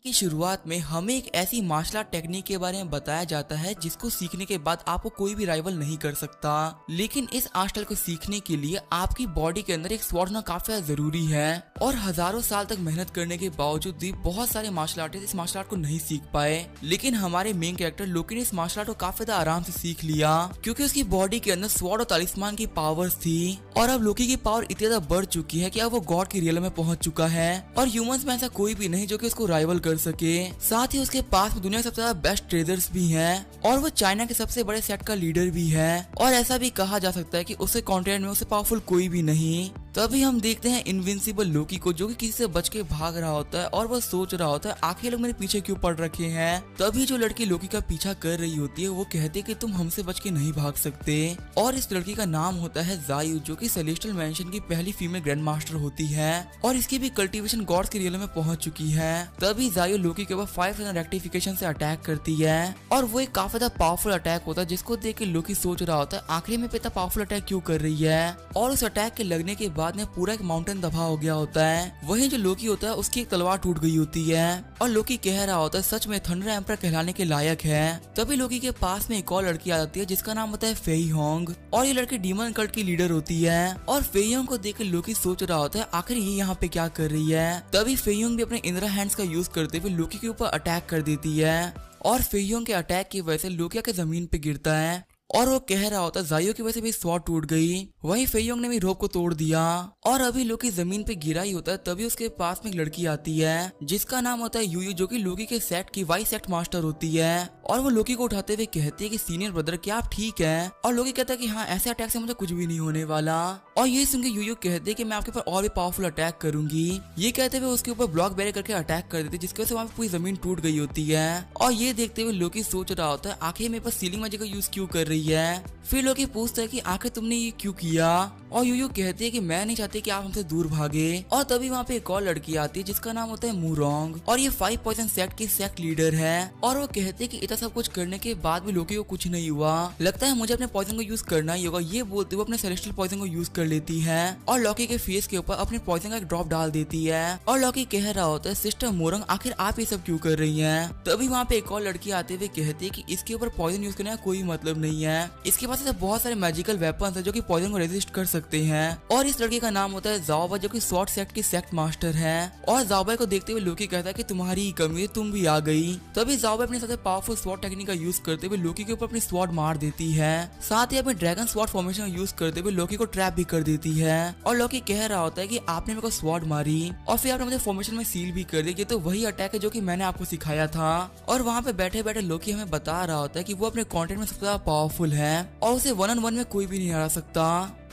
की शुरुआत में हमें एक ऐसी मार्शल आर्ट टेक्निक के बारे में बताया जाता है जिसको सीखने के बाद आपको कोई भी राइवल नहीं कर सकता। लेकिन इस आर्ट स्टाइल को सीखने के लिए आपकी बॉडी के अंदर एक स्वॉर्ड होना काफी ज्यादा जरूरी है और हजारों साल तक मेहनत करने के बावजूद भी बहुत सारे मार्शल आर्टिस्ट इस मार्शल आर्ट को नहीं सीख पाए। लेकिन हमारे मेन कैरेक्टर लोकी ने इस मार्शल आर्ट को काफी ज्यादा आराम से सीख लिया क्योंकि उसकी बॉडी के अंदर स्वॉर्ड और तालिस्मान की पावर्स थी और अब लोकी की पावर इतनी ज्यादा बढ़ चुकी है कि अब वो गॉड की रियल में पहुंच चुका है और ह्यूमंस में ऐसा कोई भी नहीं जो कि उसको राइवल कर सके। साथ ही उसके पास में दुनिया के सबसे ज्यादा बेस्ट ट्रेडर्स भी हैं और वो चाइना के सबसे बड़े सेट का लीडर भी है और ऐसा भी कहा जा सकता है कि उसके कॉन्टिनेंट में उससे पावरफुल कोई भी नहीं। तभी हम देखते हैं इनविंसिबल लोकी को जो कि किसी से बच के भाग रहा होता है और वो सोच रहा होता है आखिर लोग मेरे पीछे क्यों पड़ रखे हैं। तभी जो लड़की लोकी का पीछा कर रही होती है वो कहती है कि तुम हमसे बच के नहीं भाग सकते और इस लड़की का नाम होता है जायू जो कि सेलेस्टियल मैंशन की पहली फीमेल ग्रैंड मास्टर होती है और इसकी भी कल्टीवेशन गॉड्स के रियल में पहुंच चुकी है। तभी जायू लोकी के ऊपर 5 रेक्टिफिकेशन से अटैक करती है और वो एक काफी ज्यादा पावरफुल अटैक होता है जिसको देख के लोकी सोच रहा होता है आखिर में इतना पावरफुल अटैक क्यों कर रही है और उस अटैक के लगने के बाद में पूरा एक माउंटेन तबाह हो गया होता है। वहीं जो लोकी होता है उसकी एक तलवार टूट गई होती है और लोकी कह रहा होता है सच में थंडर एम्पर कहलाने के लायक है। तभी लोकी के पास में एक और लड़की आ जाती है जिसका नाम होता है फेई होंग और ये लड़की डीमन कल्ट की लीडर होती है और फेई होंग को देख के लोकी सोच रहा होता है आखिर ये यहाँ पे क्या कर रही है। तभी फेई होंग भी अपने इंद्रा हैंड्स का यूज करते हुए लोकी के ऊपर अटैक कर देती है और फेई होंग के अटैक की वजह से लोकी के जमीन पे गिरता है और वो कह रहा होता जाइयो की वजह से भी स्वॉर्ड टूट गई। वहीं फेयोंग ने भी रोप को तोड़ दिया और अभी लोकी जमीन पे गिरा ही होता है तभी उसके पास में एक लड़की आती है जिसका नाम होता है यूयू जो कि लोकी के सेट की वाई सेट मास्टर होती है और वो लोकी को उठाते हुए कहती है कि सीनियर ब्रदर क्या आप ठीक है और लोकी कहता है कि हाँ ऐसे अटैक से मुझे कुछ भी नहीं होने वाला और ये सुन के यूयू कहते हैं कि मैं आपके ऊपर और भी पावरफुल अटैक करूंगी। ये कहते हुए उसके ऊपर ब्लॉक बैरियर करके अटैक कर देती जिसकी वजह से वहाँ पूरी जमीन टूट गई होती है और ये देखते हुए लोकी सोच रहा होता है आखिर मेरे पास सीलिंग मैजिक का यूज क्यों कर रही है। फिर लोकी पूछता है कि आखिर तुमने ये क्यों किया और यूयू कहती है कि मैं नहीं चाहती कि आप हमसे दूर भागे और तभी वहाँ पे एक और लड़की आती है जिसका नाम होता है मूरोंग और ये 5 पॉइजन सेक्ट की सेक्ट लीडर है और वो कहते हैं कि इतना सब कुछ करने के बाद भी लोकी को कुछ नहीं हुआ, लगता है मुझे अपने पॉइजन को यूज करना ही होगा। ये बोलते हुए अपने सेलेस्टियल पॉइजन को यूज कर लेती है और लॉकी के फेस के ऊपर अपने पॉइजन का एक ड्रॉप डाल देती है और लॉकी कह रहा होता है सिस्टर मोरंग आखिर आप ये सब क्यों कर रही हैं। तभी वहाँ पे एक और लड़की आते हुए कहती है कि इसके ऊपर पॉइजन यूज करने का कोई मतलब नहीं है, इसके पास ऐसे बहुत सारे मैजिकल वेपन्स है जो कि पॉइजन को रेजिस्ट कर सकते हैं और इस लड़की का नाम होता है जाओबा जो कि स्वॉर्ड सेक्ट की सेक्ट मास्टर है और जाओबा को देखते हुए लोकी कहता है कि तुम्हारी ही कमी है तुम भी आ गई। तभी जाओबा अपने सबसे पावरफुल स्वॉर्ड टेक्निक का यूज करते हुए लोकी के ऊपर अपनी स्वॉर्ड मार देती है, साथ ही अपने ड्रैगन स्वॉर्ड फॉर्मेशन का यूज करते हुए लोकी को ट्रैप भी कर देती है और लोकी कह रहा होता है कि आपने मेरे को स्वॉर्ड मारी और फिर आपने मुझे फॉर्मेशन में सील भी कर दी, ये तो वही अटैक है जो कि मैंने आपको सिखाया था। और वहाँ पे बैठे बैठे लोकी हमें बता रहा होता है कि वो अपने कंटेंट में सबसे ज्यादा पावरफुल है और उसे 1-on-1 में कोई भी नहीं हरा सकता।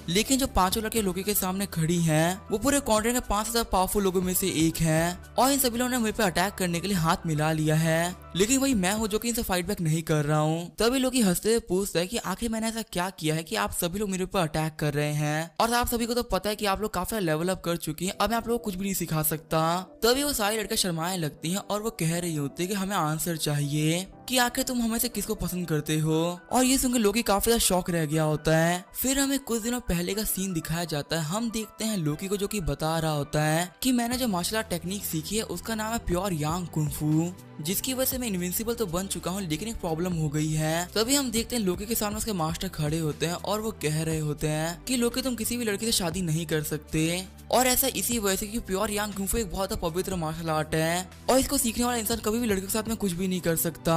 लेकिन जो 5 लड़के लोकी के सामने खड़ी हैं वो पूरे कॉन्ट्रेक्ट के 5,000 पावरफुल लोगों में से एक हैं और इन सभी लोगों ने मुझे पे अटैक करने के लिए हाथ मिला लिया है, लेकिन वही मैं हूँ जो कि इनसे फाइट बैक नहीं कर रहा हूँ। तभी लोकी हंसते हुए पूछता है कि आखिर मैंने ऐसा क्या किया है कि आप सभी लोग मेरे ऊपर अटैक कर रहे हैं और आप सभी को तो पता है कि आप लोग काफी लेवल अप कर चुकी हैं, अब मैं आप लोगों को कुछ भी नहीं सिखा सकता। तभी वो सारी लड़के शर्माए लगती हैं और वो कह रही होती है कि हमें आंसर चाहिए कि आखिर तुम हमें से किसको पसंद करते हो और ये सुनकर लोकी काफी ज्यादा शॉक रह गया होता है। फिर हमें कुछ दिनों पहले का सीन दिखाया जाता है, हम देखते हैं लोकी को जो कि बता रहा होता है कि मैंने जो मार्शल आर्ट टेक्निक सीखी है उसका नाम है प्योर यांग कुंफू, जिसकी वजह से मैं इनविंसिबल तो बन चुका हूँ लेकिन एक प्रॉब्लम हो गई है। तभी हम देखते हैं लोकी के सामने उसके मास्टर खड़े होते हैं और वो कह रहे होते हैं कि लोकी तुम किसी भी लड़की से शादी नहीं कर सकते और ऐसा इसी वजह से कि प्योर यांग कुंफू एक बहुत पवित्र मार्शल आर्ट है और इसको सीखने वाला इंसान कभी भी लड़की के साथ में कुछ भी नहीं कर सकता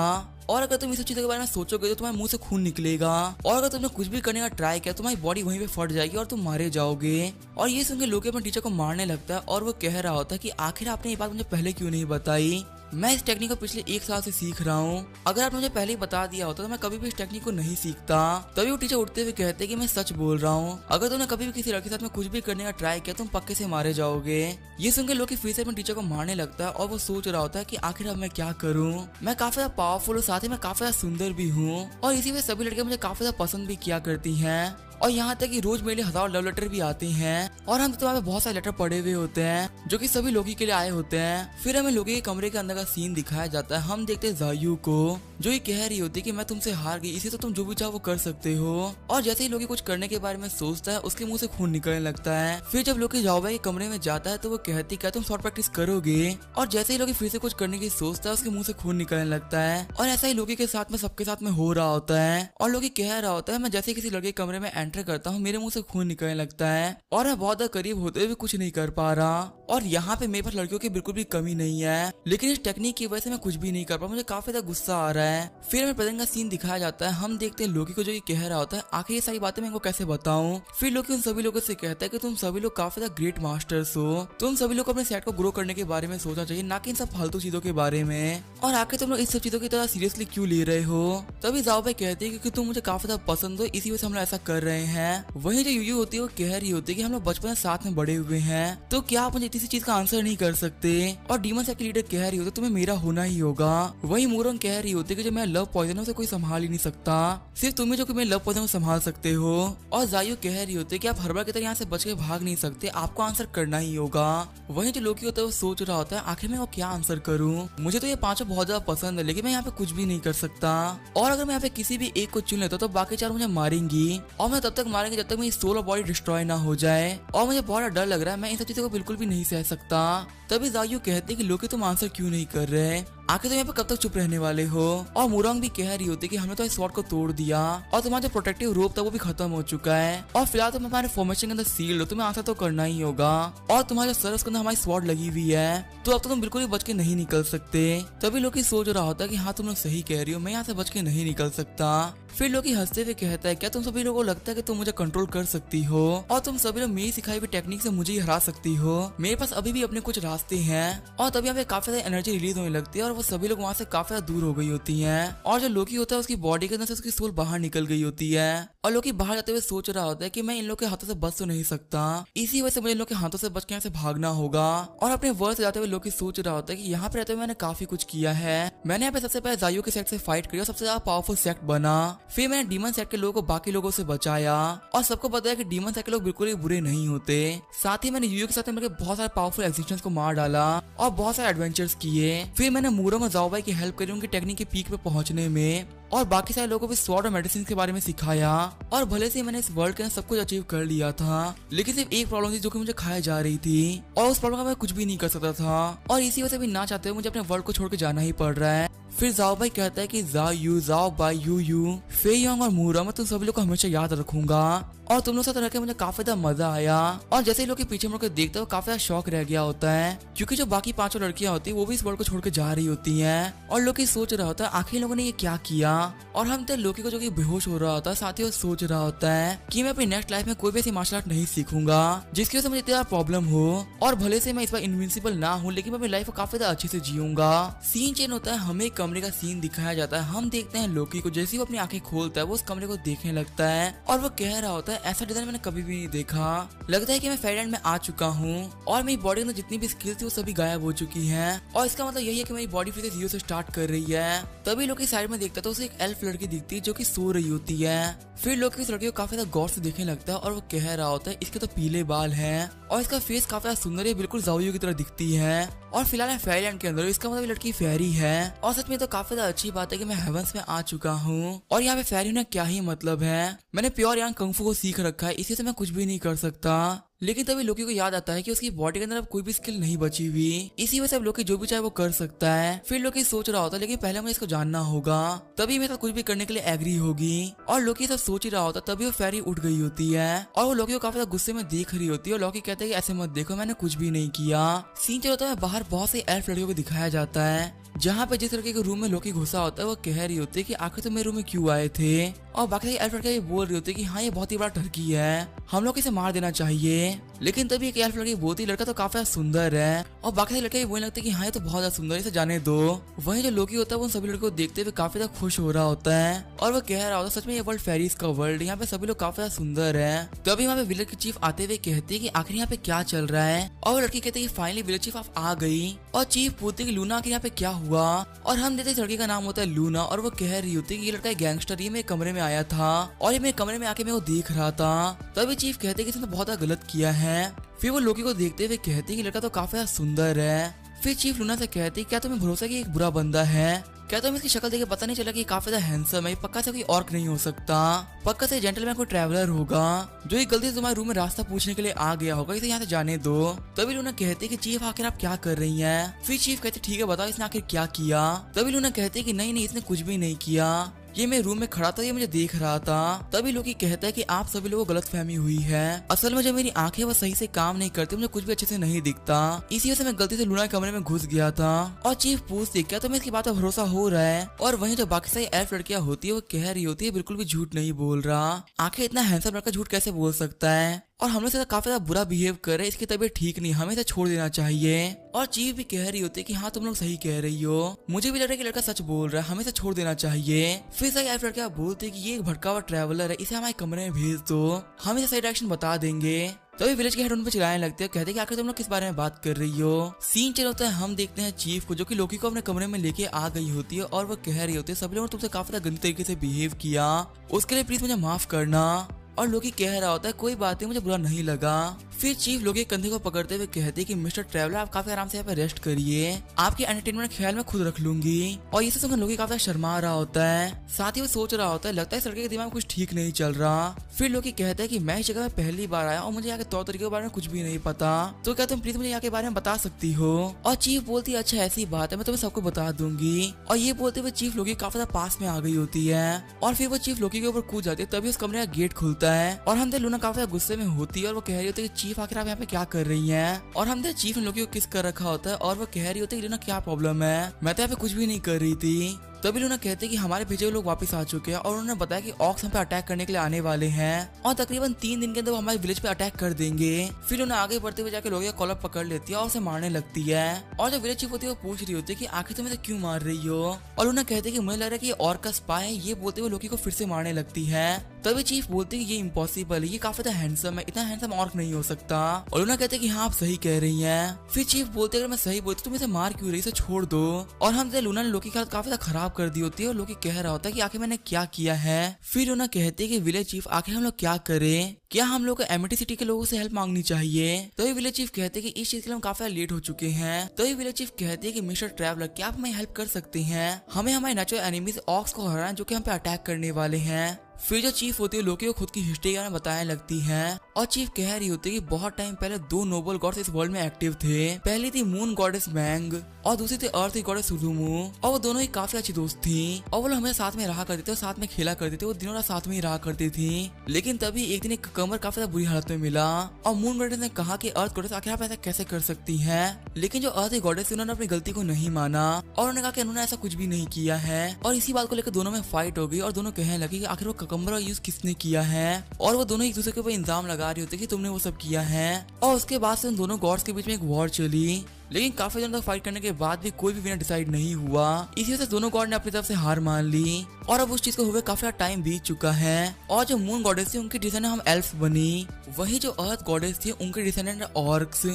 और अगर तुम इस चीज के बारे में सोचोगे तो तुम्हारे मुंह से खून निकलेगा और अगर तुमने कुछ भी करने का ट्राई किया तुम्हारी बॉडी वहीं पे फट जाएगी और तुम मारे जाओगे। और ये सुनकर लोकी अपने टीचर को मारने लगता है और वो कह रहा होता है कि आखिर आपने ये बात मुझे पहले क्यों नहीं बताई, मैं इस टेक्निक को पिछले 1 साल से सीख रहा हूँ, अगर आप मुझे पहले ही बता दिया होता तो मैं कभी भी इस टेक्निक को नहीं सीखता। तभी वो टीचर उठते हुए कहते हैं कि मैं सच बोल रहा हूँ, अगर तुमने कभी भी किसी लड़के के साथ में कुछ भी करने का ट्राई किया तुम पक्के से मारे जाओगे। ये सुनकर लोकी फिर से अपने टीचर को मारने लगता है और वो सोच रहा होता है कि आखिर अब मैं क्या करूँ, मैं काफी ज्यादा पावरफुल और साथ ही मैं काफी ज्यादा सुंदर भी हूँ और इसी वजह सभी लड़के मुझे काफी ज्यादा पसंद भी किया करती हैं और यहाँ तक कि रोज मेरे लिए हजारों लव लेटर भी आते हैं और हम तो वहाँ पे बहुत सारे लेटर पड़े हुए होते हैं जो कि सभी लोकी के लिए आए होते हैं। फिर हमें लोकी के कमरे के अंदर का सीन दिखाया जाता है। हम देखते हैं जायू को जो ये कह रही होती है कि मैं तुमसे हार गई, इसी तो तुम जो भी चाहो वो कर सकते हो। और जैसे ही लोकी कुछ करने के बारे में सोचता है उसके मुंह से खून निकलने लगता है। फिर जब लोकी जाओबा के कमरे में जाता है तो वो कहती क्या तुम शॉर्ट प्रैक्टिस करोगे, और जैसे ही लोकी फिर से कुछ करने की सोचता है उसके मुंह से खून निकलने लगता है। और ऐसा ही लोकी के साथ में सबके साथ में हो रहा होता है और लोकी कह रहा होता है मैं जैसे किसी लड़के के कमरे में एंटर करता हूँ मेरे मुंह से खून निकलने लगता है और मैं बहुत करीब होते हुए कुछ नहीं कर पा रहा। और यहाँ पे मेरे पास लड़कियों की बिल्कुल भी कमी नहीं है, लेकिन इस टेक्निक की वजह से मैं कुछ भी नहीं कर पा, मुझे काफी ज्यादा गुस्सा आ रहा है। फिर हमें प्रेजेंट का सीन दिखाया जाता है। हम देखते हैं लोकी को जो ये कह रहा होता है आखिर ये सारी बातें मैं इनको कैसे बताऊं। फिर लोकी उन सभी लोगों से कहता है कि तुम सभी लोग काफी ज्यादा ग्रेट मास्टर्स हो, तुम सभी लोग अपने सेट को ग्रो करने के बारे में सोचना चाहिए, ना कि इन सब फालतू चीजों के बारे में। और आखिर तुम लोग इस सब चीजों की तरह सीरियसली क्यों ले रहे हो। तभी जाओ भाई कहते हैं क्योंकि तुम मुझे काफी ज्यादा पसंद हो, इसी वजह से हम लोग ऐसा कर रहे हैं। वहीं जो यूयू होती है वो कह रही होती है कि हम लोग बचपन में साथ में बड़े हुए हैं, तो क्या आप मुझे किसी चीज का आंसर नहीं कर सकते। और डीमन सेट की लीडर कह रही होती है तुम्हें मेरा होना ही होगा। वही मूरंग कह रही होती है कि जो मैं लव पॉइजन से कोई संभाल ही नहीं सकता, सिर्फ तुम्हें जो कि मैं लव पॉइजन को संभाल सकते हो। और जायू कह रही होती है कि आप हर बार की तरह यहाँ से बच के भाग नहीं सकते, आपको आंसर करना ही होगा। वहीं जो लोकी होता है वो सोच रहा होता है आखिर मैं वो क्या आंसर करूँ, मुझे तो ये पांचों बहुत ज्यादा पसंद है लेकिन मैं यहाँ पे कुछ भी नहीं कर सकता। और अगर मैं यहाँ पे किसी भी एक को चुन लेता तो बाकी चार मुझे मारेंगी और मैं तब तक मारेंगे जब तक मेरी सोल और बॉडी डिस्ट्रॉय ना हो जाए। और मुझे बहुत डर लग रहा है, मैं इन सब चीजों को बिल्कुल भी नहीं सह सकता। तभी जायू कहते कि लोकी तुम आंसर क्यों नहीं कर रहे, आखिर तुम यहाँ पे कब तक चुप रहने वाले हो। और मूरंग भी कह रही होती कि हमने तो इस स्वॉर्ड को तोड़ दिया और तुम्हारा जो प्रोटेक्टिव रोप था वो भी खत्म हो चुका है और फिलहाल तुम हमारे फॉर्मेशन के अंदर सील्ड हो, तुम्हें आंसर तो करना ही होगा। और तुम्हारे सर उसके अंदर हमारी स्वॉर्ड लगी हुई है, तो अब तो तुम बिल्कुल भी बच के नहीं निकल सकते। तभी लोकी सोच रहा होता कि हाँ तुम लोग सही कह रही हो, मैं यहाँ से बच के नहीं निकल सकता। फिर लोकी हंसते हुए कहता है क्या तुम सभी लोगों को लगता है कि तुम मुझे कंट्रोल कर सकती हो और तुम सभी लोग मेरी सिखाई हुई टेक्निक से मुझे ही हरा सकती हो, मेरे पास अभी भी अपने कुछ रास्ते हैं। और तभी यहाँ पे काफी ज्यादा एनर्जी रिलीज होने लगती है और वो सभी लोग वहाँ से काफी ज्यादा दूर हो गई होती हैं। और जो लोकी होता है उसकी बॉडी के अंदर से उसकी सोल बाहर निकल गई होती है और लोकी बाहर जाते हुए सोच रहा होता है कि मैं इन लोग के हाथों से बच तो नहीं सकता, इसी वजह से मुझे इन लोग के हाथों से बच के यहाँ से भागना होगा। और अपने वर्ड से जाते हुए लोकी सोच रहा होता है कि यहाँ पे रहते हुए मैंने काफी कुछ किया है, मैंने यहाँ पे सबसे पहले जायू के सेट से फाइट करी और सबसे ज्यादा पावरफुल सेट बना, फिर मैंने डीमन सेट के लोगों को बाकी लोगों से बचाया और सबको बताया कि डीमन सेट के लोग बिल्कुल ही बुरे नहीं होते। साथ ही मैंने यूयू के साथ मिलकर बहुत सारे पावरफुल एग्जिस्टेंस को मार डाला और बहुत सारे एडवेंचर्स किए। फिर मैंने मूरंग और जाओबाई की हेल्प करी उनकी टेक्निक के पीक पे पहुंचने में और बाकी सारे लोगों को भी स्वॉर्ड और मेडिसिन के बारे में सिखाया। और भले से मैंने इस वर्ल्ड के अंदर सब कुछ अचीव कर लिया था, लेकिन सिर्फ एक प्रॉब्लम थी जो कि मुझे खाया जा रही थी और उस प्रॉब्लम का मैं कुछ भी नहीं कर सकता था और इसी वजह से भी ना चाहते हुए मुझे अपने वर्ल्ड को छोड़ के जाना ही पड़ रहा है। फिर जाओबाई कहता है कि जाओबाई यू फे योंग और मूरा मैं तुम सभी लोग को हमेशा याद रखूंगा और तुम लोग साथ रह के मुझे काफी ज्यादा मजा आया। और जैसे ही लोग के पीछे मुड़ के देखते हो काफी ज्यादा शौक रह गया होता है क्योंकि जो बाकी पांचों लड़कियां होती है वो भी इस वर्ल्ड को छोड़ के जा रही होती हैं और लोकी सोच रहा होता है आखिर लोगों ने ये क्या किया। और हम तो लोकी को जो कि बेहोश हो रहा होता है साथ ही वो सोच रहा होता है कि मैं अपनी नेक्स्ट लाइफ में कोई भी ऐसी मार्शल आर्ट नहीं सीखूंगा जिसकी वजह से मुझे इतना प्रॉब्लम हो और भले से मैं इस बार इनविंसिबल ना हूँ लेकिन मैं अपनी लाइफ को काफी ज्यादा अच्छे से जीऊंगा। सीन चेंज होता है, हमें कमरे का सीन दिखाया जाता है। हम देखते हैं लोकी को जैसे ही वो अपनी आंखें खोलता है वो उस कमरे को देखने लगता है और वो कह रहा होता है ऐसा डिजाइन मैंने कभी भी नहीं देखा, लगता है कि मैं फेयरलैंड में आ चुका हूँ और मेरी बॉडी में जितनी भी स्किल्स थी वो सभी गायब हो चुकी हैं और इसका मतलब यही है कि मेरी बॉडी फिर से जीरो से स्टार्ट कर रही है। तभी लोकी साइड में देखता है तो उसे एक एल्फ लड़की दिखती है जो कि सो रही होती है। फिर लोकी उस लड़की को काफी ज्यादा गौर से देखने लगता है और वो कह रहा होता है इसके तो पीले बाल हैं और इसका फेस काफी ज्यादा सुंदर है, बिल्कुल जाओयू की तरह दिखती है और फिलहाल मैं फेयरलैंड के अंदर, इसका मतलब लड़की फेरी है और सच में तो काफी ज्यादा अच्छी बात है कि मैं हेवंस में आ चुका हूँ। और यहाँ पे फेरी होना क्या ही मतलब है, मैंने प्योर यांग कंग फू को सीख रखा है, इसी से मैं कुछ भी नहीं कर सकता। लेकिन तभी लोकी को याद आता है कि उसकी बॉडी के अंदर अब कोई भी स्किल नहीं बची हुई, इसी वजह से अब लोकी जो भी चाहे वो कर सकता है। फिर लोकी सोच रहा होता है लेकिन पहले मुझे इसको जानना होगा, तभी मेरे साथ कुछ भी करने के लिए एग्री होगी। और लोकी सब सोच ही रहा होता तभी वो फेरी उठ गई होती है और वो लोकी को काफी ज्यादा गुस्से में देख रही होती है और लोकी कहता है कि ऐसे मत देखो, मैंने कुछ भी नहीं किया। सीन चल होता है बाहर बहुत सी एल्फ लड़कियों को दिखाया जाता है जहाँ पे जिस लड़के के रूम में लोकी घुसा होता है वो कह रही होती है कि आखिर तुम मेरे रूम में क्यों आए थे और बाकी एल्फ लड़के बोल रही होती है कि हाँ ये बहुत ही बड़ा टर्की है, हम लोग इसे मार देना चाहिए। लेकिन तभी एक एल्फ लड़की बोलती है लड़का तो काफी सुंदर है और बाकी लड़के बोलने लगते हैं कि हाँ ये तो बहुत ज्यादा सुंदर है, इसे जाने दो। वहीं जो लोकी होता है वो उन सभी लड़कों को देखते हुए काफी ज्यादा खुश हो रहा होता है और वो कह रहा होता है सच में ये वर्ल्ड फेरीज का वर्ल्ड, यहाँ पे सभी लोग काफी ज्यादा सुंदर है। तभी वहाँ पे विलेज की चीफ आते हुए कहती है कि आखिर यहाँ पे क्या चल रहा है और वो लड़की कहती है कि फाइनली विलेज चीफ आप आ गई। और चीफ पूछती है कि लूना आखिर यहाँ पे क्या हुआ और हम देते लड़की का नाम होता है लूना और वो कह रही होती है कि ये लड़का गैंगस्टर ही मेरे कमरे में आया था और ये मेरे कमरे में आके मैं वो देख रहा था। तभी चीफ कहते कि इसने बहुत गलत किया है। फिर वो लोकी को देखते हुए कहते कि लड़का तो काफी सुंदर है। फिर चीफ लूना से कहती क्या तुम्हें भरोसा कि एक बुरा बंदा है? क्या तुम्हें इसकी शक्ल देख के पता नहीं चला कि काफी ज्यादा हैंडसम है? पक्का से कोई ऑर्क नहीं हो सकता, पक्का से जेंटलमैन कोई ट्रैवलर होगा जो एक गलती से तुम्हारे रूम में रास्ता पूछने के लिए आ गया होगा, इसे यहाँ से जाने दो। तभी लूना कहती कि चीफ आखिर आप क्या कर रही हैं? फिर चीफ कहते ठीक है बताओ इसने आखिर क्या किया? तभी लूना कहती कि नहीं इसने कुछ भी नहीं किया, ये मेरे रूम में खड़ा था, ये मुझे देख रहा था। तभी लोकी कहता है कि आप सभी लोगों को गलतफहमी हुई है। असल में जो मेरी आंखें वो सही से काम नहीं करती, मुझे कुछ भी अच्छे से नहीं दिखता, इसी वजह से मैं गलती से लूना के कमरे में घुस गया था। और चीफ पूछती क्या तुम्हें इसकी बात पर भरोसा हो रहा है? और वहीं जो बाकी सारी एल्फ लड़कियां होती है वो कह रही होती है बिल्कुल भी झूठ नहीं बोल रहा, आखिर इतना हैंडसम लड़का झूठ कैसे बोल सकता है? और हम लोग से काफी ज्यादा बुरा बिहेव कर रहे हैं, इसकी तबीयत ठीक नहीं, हमें इसे छोड़ देना चाहिए। और चीफ भी कह रही होती है कि हाँ तुम लोग सही कह रही हो, मुझे भी लग रहा है कि लड़का सच बोल रहा है, हमें इसे छोड़ देना चाहिए। फिर सही एल्फ लड़कियां बोलती है कि ये एक भटका हुआ ट्रैवलर है, इसे हमारे कमरे में भेज दो, हम इसे सही डायरेक्शन बता देंगे। तभी विलेज के हेड उन पे चिल्लाने लगते हैं, कहते हैं कि आखिर तुम लोग किस बारे में बात कर रही हो? सीन चल होता है, हम देखते हैं चीफ को जो कि लोकी को अपने कमरे में लेके आ गई होती है और वो कह रही होती है सब लोगों ने तुमसे काफी गंदे तरीके से बिहेव किया, उसके लिए प्लीज मुझे माफ करना। और लोकी कह रहा होता है कोई बात नहीं, मुझे बुरा नहीं लगा। फिर चीफ लोकी के कंधे को पकड़ते हुए कहते हैं कि मिस्टर ट्रैवलर आप काफी आराम से यहाँ पे रेस्ट करिए, आपकी एंटरटेनमेंट ख्याल में खुद रख लूंगी। और ये सुनकर लोकी काफी शर्मा रहा होता है, साथ ही वो सोच रहा होता है लगता है इस लड़के के दिमाग में कुछ ठीक नहीं चल रहा। फिर लोकी कहता है कि मैं इस जगह में पहली बार आया और मुझे यहाँ के तौर तरीके के बारे में कुछ भी नहीं पता, तो क्या तुम प्लीज मुझे यहाँ के बारे में बता सकती हो? और चीफ बोलती है अच्छा ऐसी बात है, मैं तुम्हें सबको बता दूंगी। और ये बोलते हुए चीफ लोकी काफी ज्यादा पास में आ गई होती है और फिर वो चीफ लोकी के ऊपर कूद जाती है। तभी उस कमरे का गेट खुलता है और हम लूना काफी गुस्से में होती है और वो कह रही होती है कि चीफ आखिर आप यहाँ पे क्या कर रही हैं? और हम चीफ ने लोकी को किस कर रखा होता है और वो कह रही होती है लूना क्या प्रॉब्लम है, मैं तो यहाँ पे कुछ भी नहीं कर रही थी। तभी लूना कहते हैं कि हमारे भेजे हुए लोग वापस आ चुके हैं और उन्होंने बताया कि ऑक्स हम पे अटैक करने के लिए आने वाले हैं और तकरीबन 3 दिन के अंदर वो हमारे विलेज पे अटैक कर देंगे। फिर लूना आगे बढ़ते हुए जाके लोगों का कॉलर पकड़ लेती है और उसे मारने लगती है। और जो विलेज चीफ होती है वो पूछ रही होती है कि आखिर तुम इसे क्यों मार रही हो? और लूना कहते हैं कि मुझे लग रहा है कि ये और का स्पाई है, ये बोलते हुए लोकी को फिर से मारने लगती है। तभी चीफ बोलते हैं कि ये इम्पॉसिबल है, ये काफी ज्यादा हैंडसम है, इतना हैंडसम ऑर्क नहीं हो सकता। और लूना कहते हैं कि हाँ आप सही कह रही हैं। फिर चीफ बोलते हैं अगर मैं सही बोलती तुम इसे मार क्यों रही, इसे छोड़ दो। और हम लूना ने लोकी की हालत काफी ज्यादा खराब कर दी होती है और लोकी कह रहा होता है कि आखिर मैंने क्या किया है। फिर लूना कहते हैं कि विलेज चीफ आखिर हम लोग क्या करें, क्या हम लोग को एमिटी सिटी के लोगों से हेल्प मांगनी चाहिए? तभी विलेज चीफ कहते हैं कि इस चीज के लिए हम काफी लेट हो चुके हैं। तभी विलेज चीफ कहते हैं कि मिस्टर ट्रैवलर क्या आप हमें हेल्प कर सकते हैं, हमें हमारे नेचुरल एनिमीज ऑक्स को हराना जो कि हम पे अटैक करने वाले हैं। फिर जो चीफ होती है लोकी को खुद की हिस्ट्री के बारे में बताने लगती है और चीफ कह रही होती है कि बहुत टाइम पहले 2 नोबल गॉड्स इस वर्ल्ड में एक्टिव थे। पहली थी मून गॉडेस मैंग और दूसरी थी अर्थ गॉडेस सुजुमू और वो दोनों ही काफी अच्छी दोस्त थी और वो लोग हमेशा साथ में रहा करते थे और साथ में खेला करते थे, वो दिनों रात साथ में ही रहा करती थी। लेकिन तभी एक दिन एक कमर काफी बुरी हालत में मिला और मून गॉडेस ने कहा कि अर्थ गॉडेस आखिर आप ऐसा कैसे कर सकती है? लेकिन जो अर्थ गॉडेस थी उन्होंने अपनी गलती को नहीं माना और उन्होंने कहा कि उन्होंने ऐसा कुछ भी नहीं किया है। और इसी बात को लेकर दोनों में फाइट हो गई और दोनों कहने लगे कि आखिर वो ककम्बर यूज किसने किया है और वो दोनों एक दूसरे के ऊपर इल्जाम लगा रहे होते कि तुमने वो सब किया है। और उसके बाद से उन दोनों गॉड्स के बीच में एक वॉर चली, लेकिन काफी दिनों तक फाइट करने के बाद भी कोई भी विनर डिसाइड नहीं हुआ। इसी वजह से दोनों गॉड ने अपनी तरफ से हार मान ली और अब उस चीज को हुए काफी टाइम बीत चुका है। और जो मून गॉडेस थी उनकी डिसेंडेंट हम एल्फ बनी, वही जो अर्थ गॉडेस थी उनके डिसेंडेंट ऑर्क्स,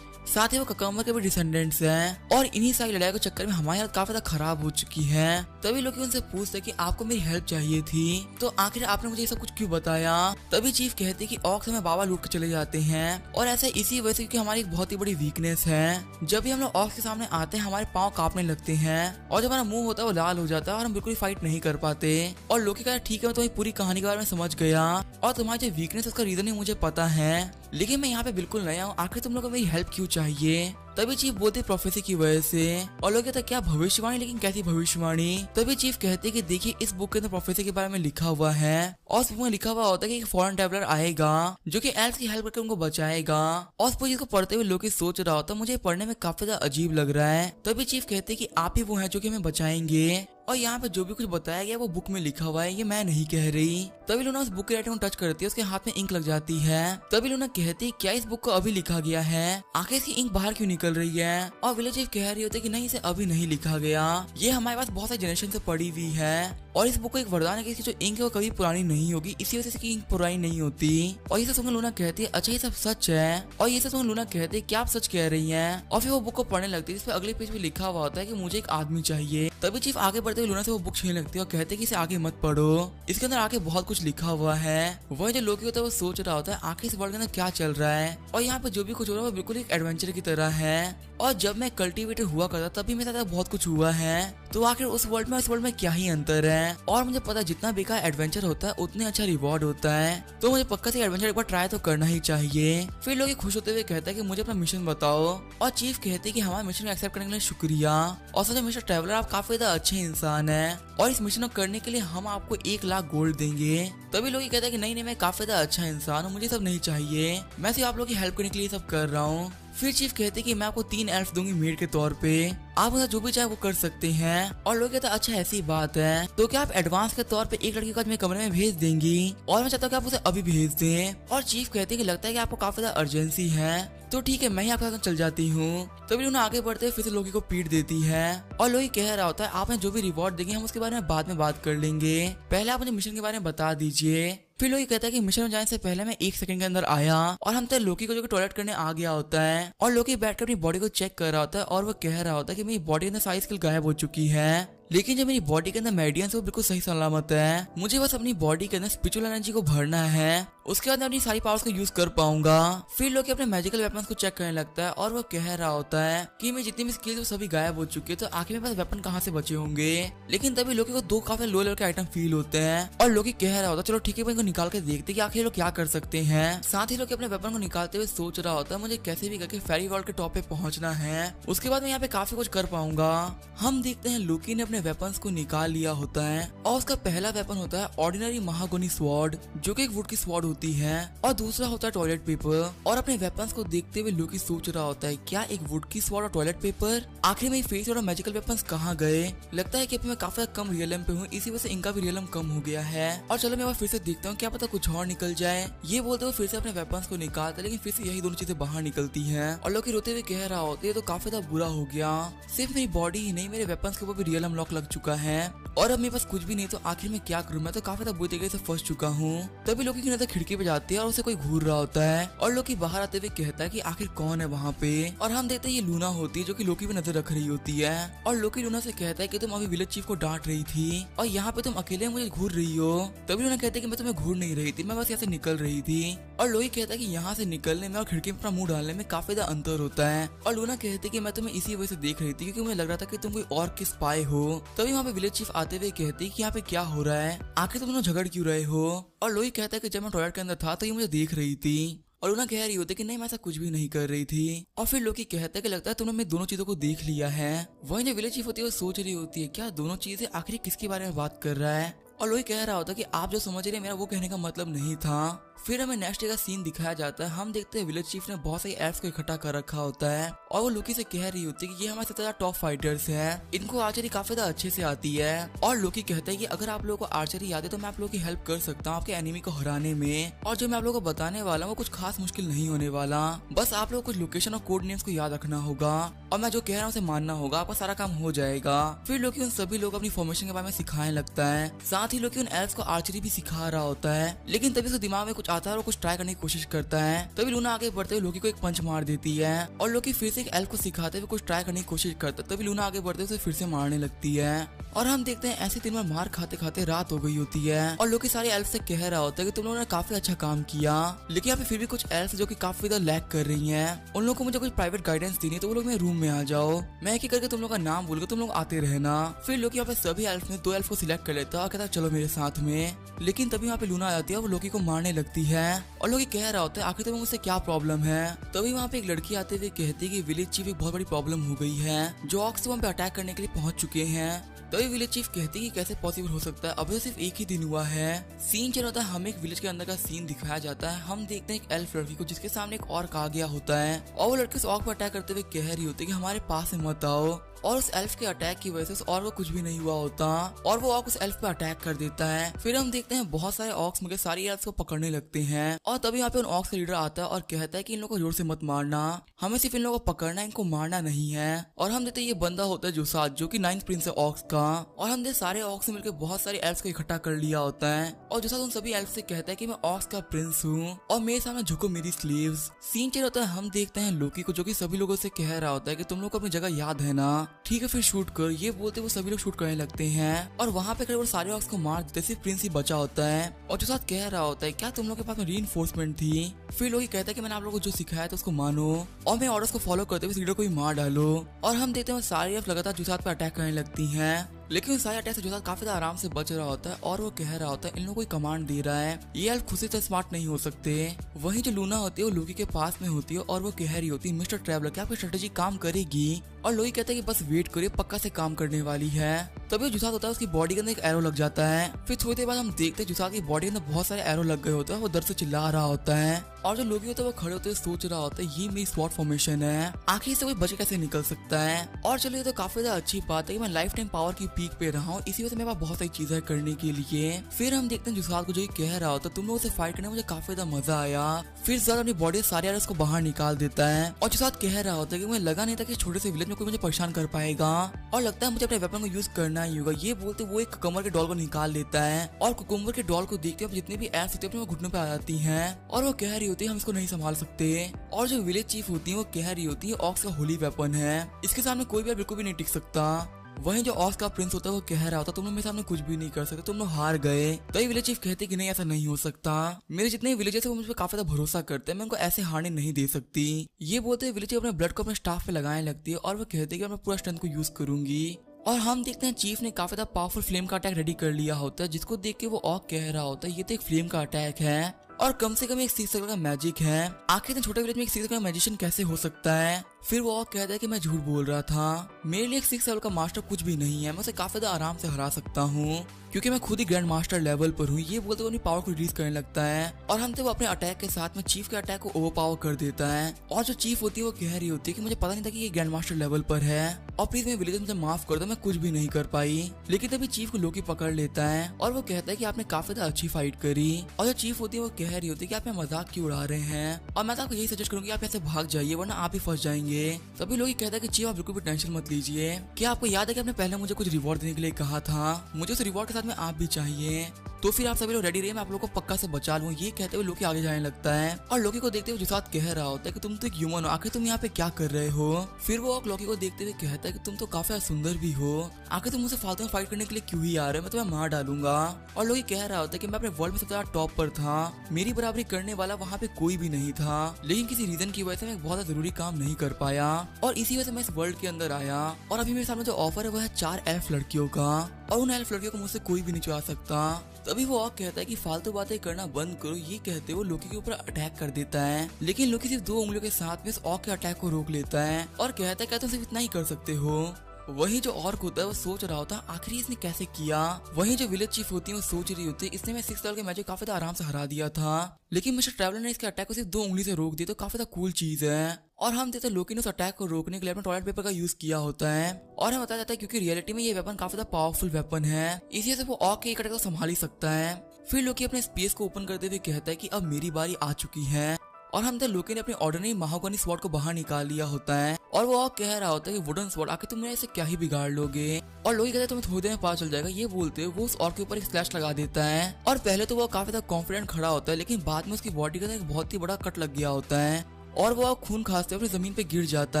साथ ही वो ककम्बर के भी डिसेंडेंट्स हैं। और इन्हीं सारी लड़ाई के चक्कर में हमारी हालत काफी ज्यादा खराब हो चुकी है। तभी लोग उनसे पूछते कि आपको मेरी हेल्प चाहिए थी, तो आखिर आपने मुझे ये सब कुछ क्यों बताया? तभी चीफ कहते कि ऑक्स हमें बाबा लूट के चले जाते हैं और ऐसा इसी वजह से क्योंकि हमारी एक बहुत ही बड़ी वीकनेस है, जब भी हम लोग ऑक्स के सामने आते हैं हमारे पाँव कांपने लगते हैं और जब हमारा मुंह होता है वो लाल हो जाता है और हम बिल्कुल फाइट नहीं कर पाते। और लोकी का ठीक है मैं तुम्हारी पूरी कहानी के बारे में समझ गया और तुम्हारी जो वीकनेस उसका रीजन ही मुझे पता है, लेकिन मैं यहाँ पे बिल्कुल नया हूँ, आखिर तुम लोग को मेरी हेल्प क्यों चाहिए? तभी चीफ बोलते प्रोफेसी की वजह से और लोग कहते क्या भविष्यवाणी, लेकिन कैसी भविष्यवाणी? तभी चीफ कहते कि देखिए इस बुक के अंदर प्रोफेसी के बारे में लिखा हुआ है और उस बुक में लिखा हुआ होता है कि एक फॉरेन ट्रैवलर आएगा जो कि एल्फ की हेल्प करके उनको बचाएगा। और उस चीज को पढ़ते हुए लोग सोच रहा होता मुझे पढ़ने में काफी ज्यादा अजीब लग रहा है। तभी चीफ कहते कि आप ही वो हैं जो कि हमें बचाएंगे और यहाँ पे जो भी कुछ बताया गया वो बुक में लिखा हुआ है, ये मैं नहीं कह रही। तभी लूना उस बुक के राइटिंग को टच करती है, उसके हाथ में इंक लग जाती है। तभी लूना कहती क्या इस बुक को अभी लिखा गया है, आखिर इसकी इंक बाहर क्यों निकल रही है? और विलेज चीफ कह रही होती कि नहीं इसे अभी नहीं लिखा गया, ये हमारे पास बहुत सारे जनरेशन से पड़ी हुई है और इस बुक को एक वरदान है कि इसकी जो इंक है वो कभी पुरानी नहीं होगी, इसी वजह से इसकी इंक पुरानी नहीं होती। और ये सब सुनकर लूना कहती है अच्छा ये सब सच है। और ये सब सुनकर लूना कहती है क्या आप सच कह रही हैं। और फिर वो बुक को पढ़ने लगती है, जिसपे अगले पेज पे लिखा हुआ होता है कि मुझे एक आदमी चाहिए। तभी चीफ आगे बढ़ते हुए लूना से वो बुक छीनने लगती है और कहते हैं कि इसे आगे मत पढ़ो, इसके अंदर आगे बहुत कुछ लिखा हुआ है। वही जो लोकी होता है वो सोच रहा होता है आखिर इस वर्ल्ड के अंदर क्या चल रहा है, और यहाँ पे जो भी कुछ हो रहा है वो बिल्कुल एक एडवेंचर की तरह है। और जब मैं कल्टीवेटर हुआ करता तभी मेरे साथ बहुत कुछ हुआ है, तो आखिर उस वर्ल्ड में इस वर्ल्ड में क्या ही अंतर है। और मुझे पता है जितना बेकार एडवेंचर होता है उतने अच्छा रिवॉर्ड होता है, तो मुझे पक्का से एडवेंचर एक बार ट्राई तो करना ही चाहिए। फिर लोग खुश होते हुए कहता है कि मुझे अपना मिशन बताओ। और चीफ कहते हैं कि हमारे मिशन को एक्सेप्ट करने के लिए शुक्रिया, और सच में मिस्टर ट्रैवलर आप काफी ज्यादा अच्छे इंसान है, और इस मिशन को करने के लिए हम आपको 1 लाख गोल्ड देंगे। तभी लोग कहते हैं कि नहीं मैं काफी ज्यादा अच्छा इंसान हूँ, मुझे सब नहीं चाहिए, मैं सिर्फ आप लोग की हेल्प करने के लिए सब कर रहा हूँ। फिर चीफ कहते हैं कि मैं आपको 3 एल्फ दूंगी मेड के तौर पे, आप मुझे जो भी चाहे वो कर सकते हैं। और लोग कहते हैं अच्छा ऐसी बात है, तो क्या आप एडवांस के तौर पे एक लड़की को आज मेरे कमरे में भेज देंगी, और मैं चाहता हूँ कि आप उसे अभी भेज दें। और चीफ कहते हैं कि लगता है कि आपको काफी ज्यादा अर्जेंसी है, तो ठीक है मैं ही आपके साथ चल जाती हूँ। तभी उन्हें आगे बढ़ते फिर से लोकी को पीट देती है, और लोकी कह रहा होता है आपने जो भी रिवॉर्ड देंगे हम उसके बारे में बाद में बात कर लेंगे, पहले आप मुझे मिशन के बारे में बता दीजिए। फिर लोकी कहता है कि मिशन में जाने से पहले मैं 1 सेकंड के अंदर आया, और हम तो लोकी को जो टॉयलेट करने आ गया होता है, और लोकी बैठकर अपनी बॉडी को चेक कर रहा होता है, और वो कह रहा होता है कि मेरी बॉडी के अंदर सारी स्किल गायब हो चुकी है, लेकिन जो मेरी बॉडी के अंदर मेडियंस वो बिल्कुल सही सलामत है। मुझे बस अपनी बॉडी के अंदर स्पिरिचुअल एनर्जी को भरना है, उसके बाद मैं अपनी सारी पावर्स को यूज कर पाऊंगा। फिर लोकी अपने मैजिकल वेपन्स को चेक करने लगता है, और वो कह रहा होता है कि मेरी जितनी भी स्किल्स वो सभी गायब हो चुकी है, तो आखिर मेरे पास वेपन कहाँ से बचे होंगे। लेकिन तभी लोकी को 2 काफी लो लेवल के आइटम फील होते हैं, और लोकी कह रहा होता है चलो ठीक है इनको निकाल के देखते कि आखिर लोग क्या कर सकते हैं। साथ ही लोग अपने वेपन को निकालते हुए सोच रहा होता है मुझे कैसे भी करके फेरी वर्ल्ड के टॉप पे पहुंचना है, उसके बाद मैं यहाँ पे काफी कुछ कर पाऊंगा। हम देखते हैं लोकी ने अपने वेपन्स को निकाल लिया होता है, और उसका पहला वेपन होता है ऑर्डिनरी महागोनी स्वॉर्ड, जो कि एक वुड की स्वॉर्ड होती है, और दूसरा होता है टॉयलेट पेपर। और अपने वेपन्स को देखते हुए लोकी सोच रहा होता है क्या एक वुड की स्वॉर्ड और टॉयलेट पेपर, आखिर में फेस और मैजिकल वेपन्स कहाँ गए। लगता है कि अभी मैं काफी कम रियलम पे हूँ, इसी वजह से इनका भी रियलम कम हो गया है, और चलो मैं फिर से देखता हूँ क्या पता कुछ और निकल जाए। ये बोलते हुए फिर से अपने वेपन्स को निकालते, लेकिन फिर से यही दोनों चीजें बाहर निकलती हैं, और लोकी रोते हुए कह रहा होता है तो काफी ज्यादा बुरा हो गया, सिर्फ मेरी बॉडी ही नहीं मेरे वेपन्स के ऊपर भी रियलम लॉक लग चुका है, और अब मेरे पास कुछ भी नहीं, तो आखिर में क्या करूं, मैं तो काफी ज्यादा बुरी तरीके से फंस चुका हूँ। तभी लोकी की नजर खिड़की पे जाती है और उसे कोई घूर रहा होता है, और लोकी बाहर आते हुए कहता है कि आखिर कौन है वहाँ पे, और हम देखते हैं ये लूना होती है जो कि लोकी पे नजर रख रही होती है। और लोकी लूना से कहता है कि तुम अभी विलेज चीफ को डांट रही थी, और यहाँ पे तुम अकेले मुझे घूर रही हो। तभी लूना कहते हैं कि मैं तुम्हें घूर नहीं रही थी, मैं बस यहाँ से निकल रही थी। और लोकी कहता है कि यहाँ से निकलने में और खिड़की में अपना मुंह डालने में काफी ज्यादा अंतर होता है। और लूना कहती है कि मैं तुम्हें इसी वजह से देख रही थी क्योंकि मुझे लग रहा था कि तुम कोई और की स्पाई हो। तभी वहाँ पे विलेज चीफ आते हुए कहती है कि यहाँ पे क्या हो रहा है, आखिर तुम दोनों झगड़ क्यों रहे हो। और लोकी कहता है कि जब मैं टॉयलेट के अंदर था तो ये मुझे देख रही थी, और लूना कह रही होती कि नहीं मैं ऐसा कुछ भी नहीं कर रही थी। और फिर लोकी कहता है कि लगता है तुमने मैं दोनों चीजों को देख लिया है। वहीं जो विलेज चीफ होती है वो सोच रही होती है क्या दोनों चीजें आखिर किसके बारे में बात कर रहा है। और लोही कह रहा होता कि आप जो समझ रहे हैं मेरा वो कहने का मतलब नहीं था। फिर हमें नेक्स्ट डे का सीन दिखाया जाता है। हम देखते हैं विलेज चीफ ने बहुत सारी एल्फ्स को इकट्ठा कर रखा होता है और वो लोकी से कह रही होती है कि ये हमारे सबसे ज्यादा टॉप फाइटर्स हैं, इनको आर्चरी काफी ज्यादा अच्छे से आती है। और लोकी कहता है कि अगर आप लोगों को आर्चरी याद है तो मैं आप लोगों की हेल्प कर सकता हूँ आपके एनिमी को हराने में। और जो मैं आप लोगों को बताने वाला हूँ वो कुछ खास मुश्किल नहीं होने वाला, बस आप लोगों को कुछ लोकेशन और कोड नेम्स को याद रखना होगा और मैं जो कह रहा हूँ उसे मानना होगा, आपका सारा काम हो जाएगा। फिर लोकी उन सभी लोग अपनी फॉर्मेशन के बारे में सिखाने लगता है, साथ ही लोकी उन एल्फ्स को आर्चरी भी सिखा रहा होता है। लेकिन तभी उसके दिमाग में कुछ आता है और कुछ ट्राई करने की कोशिश करता है। तभी लूना आगे बढ़ते हुए लोकी को एक पंच मार देती है और लोकी फिर से एक एल्फ को सिखाते हुए कुछ ट्राई करने की कोशिश करता है। तभी लूना आगे बढ़ते हुए उसे फिर से मारने लगती है और हम देखते हैं ऐसे दिन में मार खाते खाते रात हो गई होती है और लोकी सारे एल्फ से कह रहा होता है कि तुम लोगों ने काफी अच्छा काम किया, लेकिन यहाँ पे फिर भी कुछ एल्फ जो कि काफी ज्यादा लैग कर रही हैं, उन लोगों को मुझे कुछ प्राइवेट गाइडेंस देनी है, तो वो लोग मेरे रूम में आ जाओ, मैं एक करके तुम लोग का नाम बोलकर तुम लोग आते रहना। फिर लोकी यहाँ पे सभी एल्फ ने 2 एल्फ को सिलेक्ट कर लेता और कहता चलो मेरे साथ में। लेकिन तभी यहाँ पे लूना आ जाती है और वो लोकी को मारने लगती है और लोकी कह रहा होता है आखिर तुम्हें मुझसे क्या प्रॉब्लम है। तभी वहाँ पे एक लड़की आते हुए कहती है कि विलेज चीफ एक बहुत बड़ी प्रॉब्लम हो गई है, जो ऑक्स पे अटैक करने के लिए पहुंच चुके हैं। तभी विलेज चीफ कहती है कि कैसे पॉसिबल हो सकता है, अभी सिर्फ एक ही दिन हुआ है। सीन चल होता है, हमें एक विलेज के अंदर का सीन दिखाया जाता है। हम देखते हैं एक एल्फ लड़की को जिसके सामने एक ऑर्क आ गया होता है और वो लड़की उस ऑर्क पर अटैक करते हुए कह रही होती है कि हमारे पास में मत आओ। और उस एल्फ के अटैक की वजह से और वो कुछ भी नहीं हुआ होता और वो ऑक उस एल्फ पे अटैक कर देता है। फिर हम देखते हैं बहुत सारे ऑक्स मिलकर सारी एल्फ को पकड़ने लगते हैं और तभी यहाँ पे उन ऑक्स का लीडर आता है और कहता है कि इन लोगों को जोर से मत मारना, हमें सिर्फ इन लोगों को पकड़ना है, इनको मारना नहीं है। और हम देखते हैं ये बंदा होता है जुसात, जो कि 9th प्रिंस है ऑक्स का। और हम देखते सारे ऑक्स मिलकर बहुत सारे एल्फ को इकट्ठा कर लिया होता है और जुसात उन सभी एल्फ से कहता है कि मैं ऑक्स का प्रिंस हूँ और मेरे सामने झुको मेरी स्लीव्स। सीन चेंज होता है, हम देखते हैं लोकी को, जो कि सभी लोगों से कह रहा होता है कि तुम लोग को अपनी जगह याद है ना, ठीक है फिर शूट कर। ये बोलते वो सभी लोग शूट करने लगते हैं और वहाँ पे खड़े वो सारे ऑक्स को मार देते, सिर्फ प्रिंस ही बचा होता है। और जो साथ कह रहा होता है क्या तुम लोग के पास में रीइंफोर्समेंट थी। फिर लोग कहता है कि मैंने आप लोगों को जो सिखाया था उसको मानो और मैं ऑर्डर्स को फॉलो करते हुए लीडर को ही मार डालो। और हम देखते हैं सारी एल्फ लगातार जुसात पे अटैक करने लगती हैं, लेकिन उस सारे अटैक से जुसात काफी ज्यादा आराम से बच रहा होता है और वो कह रहा होता है इन लोगों को कमांड दे रहा है, ये एल्फ खुद से स्मार्ट नहीं हो सकते। वहीं जो लूना होती है वो लोकी के पास में होती है और वो कह रही होती है मिस्टर ट्रैवलर क्या आपकी स्ट्रेटेजी काम करेगी। और लोकी कहता है कि बस वेट करिए, पक्का से काम करने वाली है। तभी जुसात होता है उसकी बॉडी के अंदर एक एरो लग जाता है। फिर थोड़ी देर बाद हम देखते हैं जुसात की बॉडी के अंदर बहुत सारे एरो लग गए होते हैं, वो दर्द से चिल्ला रहा होता है। और जो लोकी होता है वो खड़े होते हुए सोच रहा होता है ये मेरी स्वॉर्ड फॉर्मेशन है, आखिर से कोई बच कैसे निकल सकता है। और चलिए तो काफी ज्यादा अच्छी बात है कि मैं लाइफ टाइम पावर की पीक पे रहा हूँ, इसी वजह से मेरे पास बहुत सारी चीजें करने के लिए। फिर हम देखते हैं जुसात को जो कह रहा होता है तुम लोगों से फाइट करने मुझे काफी ज्यादा मजा आया। फिर जुसात अपनी बॉडी से सारे एरोस को बाहर निकाल देता है और जुसात कह रहा होता है कि मुझे लगा नहीं था कि छोटे से विलेज में कोई मुझे परेशान कर पाएगा और लगता है मुझे अपने वेपन को यूज करना ही होगा। ये बोलते वो एक कुकुम्बर के डॉल को निकाल लेता है और कुकुम्बर के डॉल को देखते हुए जितने भी एल्फ होते हैं अपने घुटनों पे आ जाती हैं और वो कह रही होती है हम इसको नहीं संभाल सकते। और जो विलेज चीफ होती है वो कह रही होती है ऑक्स का होली वेपन है, इसके सामने कोई भी बिल्कुल भी नहीं टिक सकता। वहीं जो ऑक्स का प्रिंस होता है वो कह रहा होता तुम लोग मेरे सामने कुछ भी नहीं कर सकते, तुम लोग हार गए। कई विलेज चीफ कहते कि नहीं ऐसा नहीं हो सकता, मेरे जितने विलेजेस है वो मुझ पर काफी ज्यादा भरोसा करते हैं, मैं उनको ऐसे हारने नहीं दे सकती। ये बोलते विलेज चीफ अपने ब्लड को अपने स्टाफ पे लगाने लगती है और वो कहते कि मैं पूरा स्ट्रेंथ को यूज करूंगी। और हम देखते हैं चीफ ने काफी ज्यादा पावरफुल फ्लेम का अटैक रेडी कर लिया होता है, जिसको देख के वो ऑक कह रहा होता है ये तो एक फ्लेम का अटैक है और कम से कम एक 6 सर्कल का मैजिक है, आखिर छोटे विलेज में एक 6 सर्कल का मैजिशियन कैसे हो सकता है। फिर वो कहता है कि मैं झूठ बोल रहा था, मेरे लिए एक 6 लेवल का मास्टर कुछ भी नहीं है, मैं उसे काफी ज्यादा आराम से हरा सकता हूँ क्योंकि मैं खुद ही ग्रैंड मास्टर लेवल पर हूँ। ये बोलते हुए अपनी पावर को रिलीज करने लगता है और हम तो वो अपने अटैक के साथ में चीफ के अटैक को ओवर पावर कर देता है। और जो चीफ होती है वो कह रही होती है कि मुझे पता नहीं था कि ये ग्रैंड मास्टर लेवल पर है और प्लीज मेरे विलेज मुझे माफ कर दो, मैं कुछ भी नहीं कर पाई। लेकिन तभी चीफ को लोकी पकड़ लेता है और वो कहता है कि आपने काफी ज्यादा अच्छी फाइट करी। और जो चीफ होती है वो कह रही होती है कि आप मजाक क्यों उड़ा रहे हैं और मैं तो आपको यही सजेस्ट करूंगी आप ऐसे भाग जाइए वरना आप ही फंस जाएंगे। सभी लोग कहता है कि चीफ आप बिल्कुल भी टेंशन मत लीजिए, क्या आपको याद है कि आपने पहले मुझे कुछ रिवॉर्ड देने के लिए कहा था, मुझे उस रिवॉर्ड के साथ में आप भी चाहिए, तो फिर आप सभी लोग रेडी रहिए, मैं आप लोगों को पक्का से बचा लूं। ये कहते हुए लोकी आगे जाने लगता है और लोकी को देखते हुए जुसात कह रहा होता है कि तुम तो एक ह्यूमन हो, आखिर तुम यहाँ पे क्या कर रहे हो। फिर वो लोकी को देखते हुए कहता है कि तुम तो काफी सुंदर भी हो, आखिर तुम मुझसे फालतू में फाइट करने के लिए क्यों ही आ रहे हो, मैं तुम्हें मार डालूंगा। और लोकी कह रहा होता है कि मैं अपने वर्ल्ड में सबसे ज्यादा टॉप पर था, मेरी बराबरी करने वाला वहाँ पे कोई भी नहीं था, लेकिन किसी रीजन की वजह से मैं बहुत जरूरी काम नहीं कर पाया और इसी वजह से मैं इस वर्ल्ड के अंदर आया। और अभी मेरे सामने जो ऑफर है वो है 4 एल्फ लड़कियों का और उन एल्फ लड़कियों को मुझसे कोई भी नहीं चुरा सकता। तभी वो ऑक कहता है कि फालतू बातें करना बंद करो। ये कहते वो लोकी के ऊपर अटैक कर देता है, लेकिन लोकी सिर्फ 2 उंगलियों के साथ में इस ऑक के अटैक को रोक लेता है और कहता है क्या तुम सिर्फ इतना ही कर सकते हो। वही जो ऑर्क होता है वो सोच रहा होता है आखिर इसने कैसे किया। वही जो विलेज चीफ होती है वो सोच रही होती है इसने मैं 6 लेवल के मैच काफी आराम से हरा दिया था, लेकिन मिस्टर ट्रैवलर ने इसके अटैक को सिर्फ 2 उंगली से रोक दिया, तो काफी कूल चीज है। और हम देखते हैं लोकी ने उस अटैक को रोकने के लिए अपने टॉयलेट पेपर का यूज किया होता है और हमें बताया जाता है क्योंकि रियलिटी में ये वेपन काफी ज्यादा पावरफुल वेपन है, इसी से वो ऑक के एक अटैक को संभाल ही सकता है। फिर लोकी अपने स्पेस को ओपन करते हुए कहता है कि अब मेरी बारी आ चुकी है और हम तो लोकी ने अपने ऑर्डिनरी महागनी स्वॉर्ड को बाहर निकाल लिया होता है और वो ऑक कह रहा होता है कि वुडन स्वॉर्ड आखिर तुम ऐसे क्या ही बिगाड़ लोगे। और लोकी कहता है तुम्हें थोड़ी देर में पता चल जाएगा। ये बोलते हुए वो उस ऑर्क के ऊपर एक स्लैश लगा देता है और पहले तो वो काफी ज्यादा कॉन्फिडेंट खड़ा होता है, लेकिन बाद में उसकी बॉडी का एक बहुत ही बड़ा कट लग गया होता है और वो खून खांसते हुए जमीन पे गिर जाता